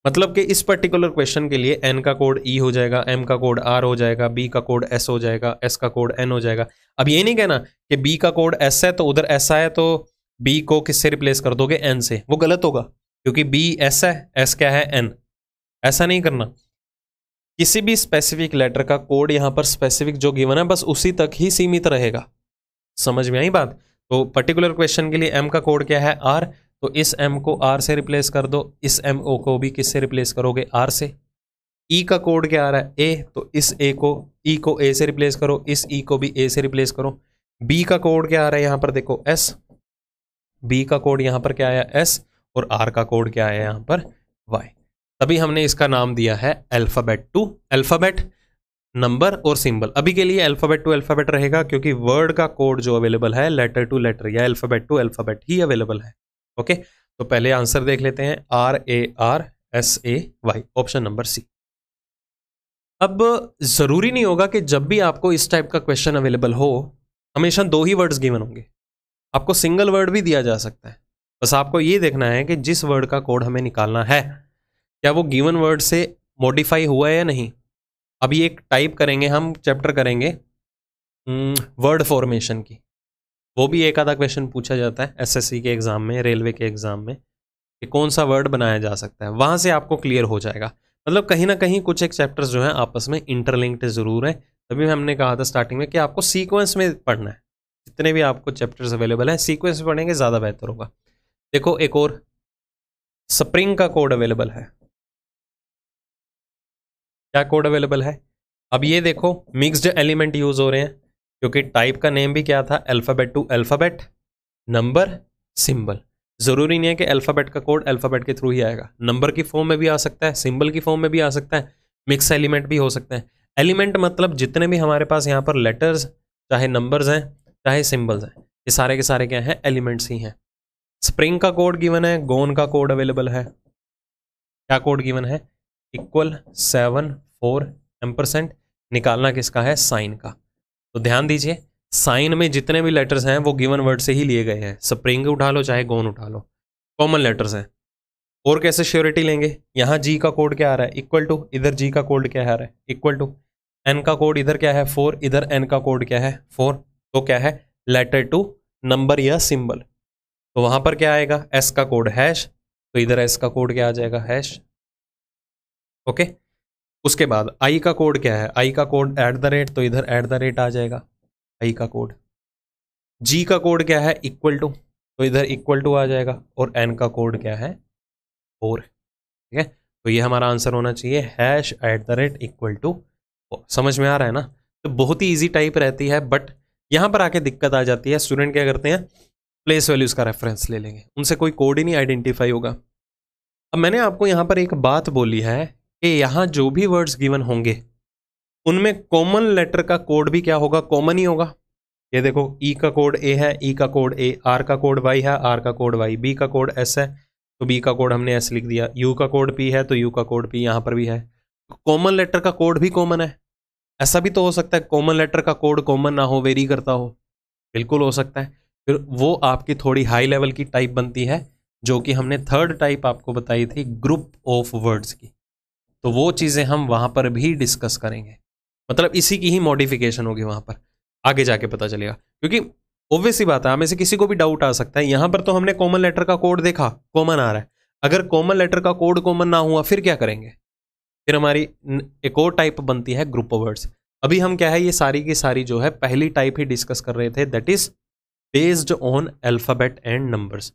मतलब कि इस पर्टिकुलर क्वेश्चन के लिए एन का कोड ई हो जाएगा, एम का कोड आर हो जाएगा, बी का कोड एस हो जाएगा, एस का कोड एन हो जाएगा। अब ये नहीं कहना कि बी का कोड एस है तो उधर एस है तो बी को किससे रिप्लेस कर दोगे, एन से, वो गलत होगा, क्योंकि बी एस है, एस क्या है, एन। ऐसा नहीं करना। किसी भी स्पेसिफिक लेटर का कोड यहां पर स्पेसिफिक जो गिवन है बस उसी तक ही सीमित रहेगा। समझ में आई बात। तो पर्टिकुलर क्वेश्चन के लिए एम का कोड क्या है, आर, तो इस एम को आर से रिप्लेस कर दो, इस एम ओ को भी किससे रिप्लेस करोगे, आर से। ई का कोड क्या आ रहा है, ए, तो इस ए को, ई को ए से रिप्लेस करो, इस ई को भी ए से रिप्लेस करो। बी का कोड क्या आ रहा है यहां पर देखो, एस, बी का कोड यहां पर क्या आया, एस, और आर का कोड क्या आया यहां पर, वाई। तभी हमने इसका नाम दिया है अल्फाबेट टू अल्फाबेट, नंबर और सिंबल। अभी के लिए अल्फाबेट टू अल्फाबेट रहेगा, क्योंकि वर्ड का कोड जो अवेलेबल है लेटर टू लेटर या अल्फाबेट टू अल्फाबेट ही अवेलेबल है। ओके, तो पहले आंसर देख लेते हैं, R A R S A Y, option number C. अब जरूरी नहीं होगा कि जब भी आपको इस टाइप का क्वेश्चन अवेलेबल हो हमेशा दो ही वर्ड्स गिवन होंगे, आपको सिंगल वर्ड भी दिया जा सकता है। बस आपको ये देखना है कि जिस वर्ड का कोड हमें निकालना है क्या वो गिवन वर्ड से मॉडिफाई हुआ है या नहीं। अभी एक टाइप करेंगे, हम चैप्टर करेंगे वर्ड फॉर्मेशन की, वो भी एक आधा क्वेश्चन पूछा जाता है एसएससी के एग्जाम में, रेलवे के एग्जाम में, कि कौन सा वर्ड बनाया जा सकता है, वहां से आपको क्लियर हो जाएगा। मतलब कहीं ना कहीं कुछ एक चैप्टर्स जो हैं आपस में इंटरलिंक्ड जरूर है। तभी हमने कहा था स्टार्टिंग में कि आपको सीक्वेंस में पढ़ना है, जितने भी आपको चैप्टर्स अवेलेबल हैं सीक्वेंस में पढ़ेंगे ज़्यादा बेहतर होगा। देखो एक और स्प्रिंग का कोड अवेलेबल है, क्या कोड अवेलेबल है। अब ये देखो मिक्स्ड एलिमेंट यूज हो रहे हैं, क्योंकि टाइप का नेम भी क्या था, alphabet to alphabet, number, symbol. जरूरी नहीं है कि अल्फाबेट का कोड अल्फाबेट के थ्रू ही आएगा, नंबर की फॉर्म में भी आ सकता है, सिंबल की फॉर्म में भी आ सकता है, मिक्स एलिमेंट भी हो सकता है। एलिमेंट मतलब जितने भी हमारे पास यहाँ पर लेटर्स, चाहे नंबर्स हैं चाहे सिंबल्स हैं, ये सारे के सारे क्या हैं, एलिमेंट्स ही हैं। स्प्रिंग का कोड गिवन है, गोन का कोड अवेलेबल है, क्या कोड गिवन है, इक्वल 7 4 %, निकालना किसका है, साइन का। तो ध्यान दीजिए साइन में जितने भी लेटर्स हैं वो गिवन वर्ड से ही लिए गए हैं, स्प्रिंग उठा लो चाहे गोन उठा लो, कॉमन लेटर्स हैं। और कैसे श्योरिटी लेंगे, यहाँ जी का कोड क्या आ रहा है इक्वल टू, इधर जी का कोड क्या आ रहा है इक्वल टू, एन का कोड इधर क्या है 4, इधर एन का कोड क्या है 4, तो क्या है लेटर टू नंबर या सिंबल, तो वहां पर क्या आएगा एस का कोड हैश, तो इधर एस का कोड क्या आ जाएगा हैश। ओके, उसके बाद आई का कोड क्या है, आई का कोड एट द रेट, तो इधर एट द रेट आ जाएगा आई का कोड। जी का कोड क्या है इक्वल टू, तो इधर इक्वल टू आ जाएगा, और एन का कोड क्या है 4। ठीक है, तो ये हमारा आंसर होना चाहिए hash at the rate equal to. समझ में आ रहा है ना, तो बहुत ही इजी टाइप रहती है, बट यहां पर आके दिक्कत आ जाती है, स्टूडेंट क्या करते हैं प्लेस वैल्यूज का रेफरेंस ले लेंगे, उनसे कोई कोड ही नहीं आइडेंटिफाई होगा। अब मैंने आपको यहां पर एक बात बोली है कि यहां जो भी वर्ड्स गिवन होंगे उनमें कॉमन लेटर का कोड भी क्या होगा, कॉमन ही होगा। ये देखो ई का कोड ए है, ई का कोड ए, आर का कोड वाई है, आर का कोड वाई, बी का कोड एस है, तो बी का कोड हमने एस लिख दिया, यू का कोड पी है तो यू का कोड पी यहाँ पर भी है, कॉमन लेटर का कोड भी कॉमन है। ऐसा भी तो हो सकता है कॉमन लेटर का कोड कॉमन ना हो, वेरी करता हो, बिल्कुल हो सकता है। फिर वो आपकी थोड़ी हाई लेवल की टाइप बनती है, जो कि हमने थर्ड टाइप आपको बताई थी ग्रुप ऑफ वर्ड्स की, तो वो चीज़ें हम वहाँ पर भी डिस्कस करेंगे, मतलब इसी की ही मॉडिफिकेशन होगी वहाँ पर, आगे जाके पता चलेगा। क्योंकि ऑब्वियस सी बात है, हमें से किसी को भी डाउट आ सकता है, यहाँ पर तो हमने कॉमन लेटर का कोड देखा कॉमन आ रहा है, अगर कॉमन लेटर का कोड कॉमन ना हुआ फिर क्या करेंगे, फिर हमारी एक और टाइप बनती है ग्रुप ऑफ वर्ड्स। अभी हम क्या है ये सारी की सारी जो है पहली टाइप ही डिस्कस कर रहे थे, that is based on alphabet and numbers.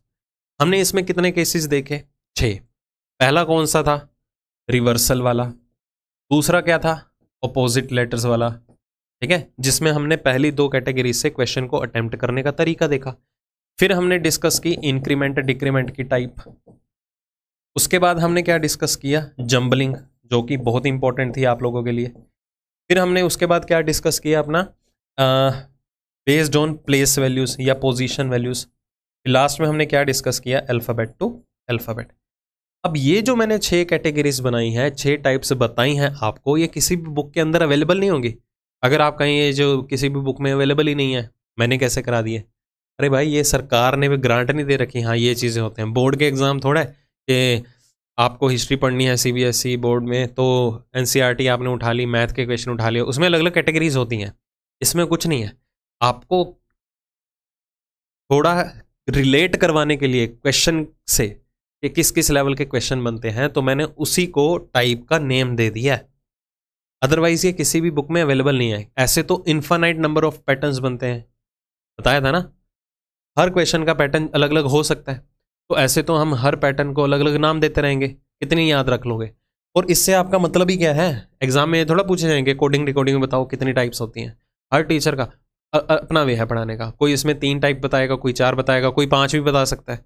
हमने इसमें कितने केसेस देखे 6। पहला कौन सा था रिवर्सल वाला, दूसरा क्या था अपोजिट लेटर्स वाला, ठीक है, जिसमें हमने पहली 2 कैटेगरी से क्वेश्चन को अटेम्प्ट करने का तरीका देखा। फिर हमने डिस्कस की इंक्रीमेंट डिक्रीमेंट की टाइप। उसके बाद हमने क्या डिस्कस किया जंबलिंग, जो कि बहुत इंपॉर्टेंट थी आप लोगों के लिए। फिर हमने उसके बाद क्या डिस्कस किया अपना बेस्ड ऑन प्लेस वैल्यूज या पोजीशन वैल्यूज। लास्ट में हमने क्या डिस्कस किया अल्फाबेट टू अल्फाबेट। अब ये जो मैंने 6 कैटेगरीज बनाई हैं, 6 टाइप्स बताई हैं आपको, ये किसी भी बुक के अंदर अवेलेबल नहीं होंगी। अगर आप कहीं ये जो किसी भी बुक में अवेलेबल ही नहीं है, मैंने कैसे करा दिए, अरे भाई ये सरकार ने भी ग्रांट नहीं दे रखी, हाँ ये चीज़ें होते हैं। बोर्ड के एग्ज़ाम थोड़ा है कि आपको हिस्ट्री पढ़नी है सीबीएसई बोर्ड में तो एनसीईआरटी आपने उठा ली, मैथ के क्वेश्चन उठा लिए, उसमें अलग अलग कैटेगरीज होती हैं, इसमें कुछ नहीं है। आपको थोड़ा रिलेट करवाने के लिए क्वेश्चन से कि किस किस लेवल के क्वेश्चन बनते हैं, तो मैंने उसी को टाइप का नेम दे दिया है, अदरवाइज ये किसी भी बुक में अवेलेबल नहीं है। ऐसे तो इन्फानाइट नंबर ऑफ पैटर्न्स बनते हैं, बताया था ना, हर क्वेश्चन का पैटर्न अलग अलग हो सकता है, तो ऐसे तो हम हर पैटर्न को अलग अलग नाम देते रहेंगे, कितनी याद रख लोगे। और इससे आपका मतलब ही क्या है, एग्जाम में थोड़ा पूछे जाएंगे कोडिंग डिकोडिंग में बताओ कितनी टाइप्स होती हैं। हर टीचर का अपना वे है पढ़ाने का, कोई इसमें 3 टाइप बताएगा, कोई 4 बताएगा, कोई 5 भी बता सकता है।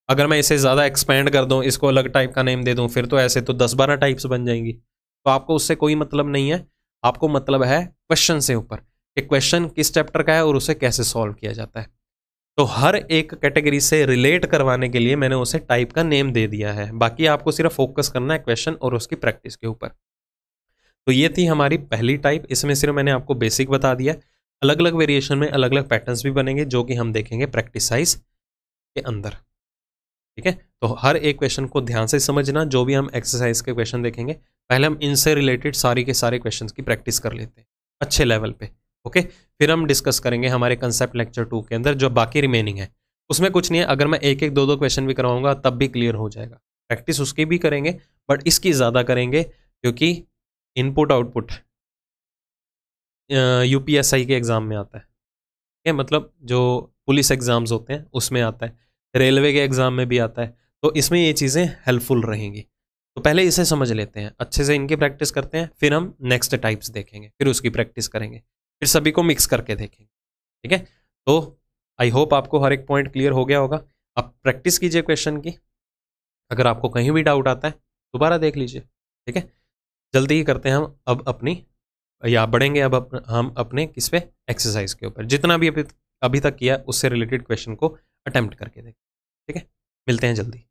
अगर मैं इसे ज़्यादा एक्सपेंड कर दूँ, इसको अलग टाइप का नेम दे दूँ, फिर तो ऐसे तो 10-12 टाइप्स बन जाएंगी। तो आपको उससे कोई मतलब नहीं है, आपको मतलब है क्वेश्चन से ऊपर कि क्वेश्चन किस चैप्टर का है और उसे कैसे सॉल्व किया जाता है। तो हर एक कैटेगरी से रिलेट करवाने के लिए मैंने उसे टाइप का नेम दे दिया है, बाकी आपको सिर्फ फोकस करना है क्वेश्चन और उसकी प्रैक्टिस के ऊपर। तो ये थी हमारी पहली टाइप, इसमें सिर्फ मैंने आपको बेसिक बता दिया, अलग अलग वेरिएशन में अलग अलग पैटर्न्स भी बनेंगे जो कि हम देखेंगे प्रैक्टिस साइज के अंदर। ठीक है, तो हर एक क्वेश्चन को ध्यान से समझना, जो भी हम एक्सरसाइज के क्वेश्चन देखेंगे पहले हम इनसे रिलेटेड सारी के सारे क्वेश्चंस की प्रैक्टिस कर लेते हैं अच्छे लेवल पे। ओके, फिर हम डिस्कस करेंगे हमारे कंसेप्ट लेक्चर 2 के अंदर जो बाकी रिमेनिंग है, उसमें कुछ नहीं है, अगर मैं एक एक 2-2 क्वेश्चन भी करवाऊंगा तब भी क्लियर हो जाएगा। प्रैक्टिस उसकी भी करेंगे बट इसकी ज़्यादा करेंगे, क्योंकि इनपुट आउटपुट यूपीएसआई के एग्ज़ाम में आता है, ठीक है, मतलब जो पुलिस एग्ज़ाम्स होते हैं उसमें आता है, रेलवे के एग्ज़ाम में भी आता है, तो इसमें ये चीज़ें हेल्पफुल रहेंगी। तो पहले इसे समझ लेते हैं, अच्छे से इनकी प्रैक्टिस करते हैं, फिर हम नेक्स्ट टाइप्स देखेंगे, फिर उसकी प्रैक्टिस करेंगे, फिर सभी को मिक्स करके देखेंगे। ठीक है, तो आई होप आपको हर एक पॉइंट क्लियर हो गया होगा। आप प्रैक्टिस कीजिए क्वेश्चन की, अगर आपको कहीं भी डाउट आता है दोबारा देख लीजिए। ठीक है, जल्दी ही करते हैं हम अब अपनी, या बढ़ेंगे अब हम अपने किस पे एक्सरसाइज के ऊपर, जितना भी अभी तक किया उससे रिलेटेड क्वेश्चन को अटेम्प्ट करके देखें। ठीक है, मिलते हैं जल्दी।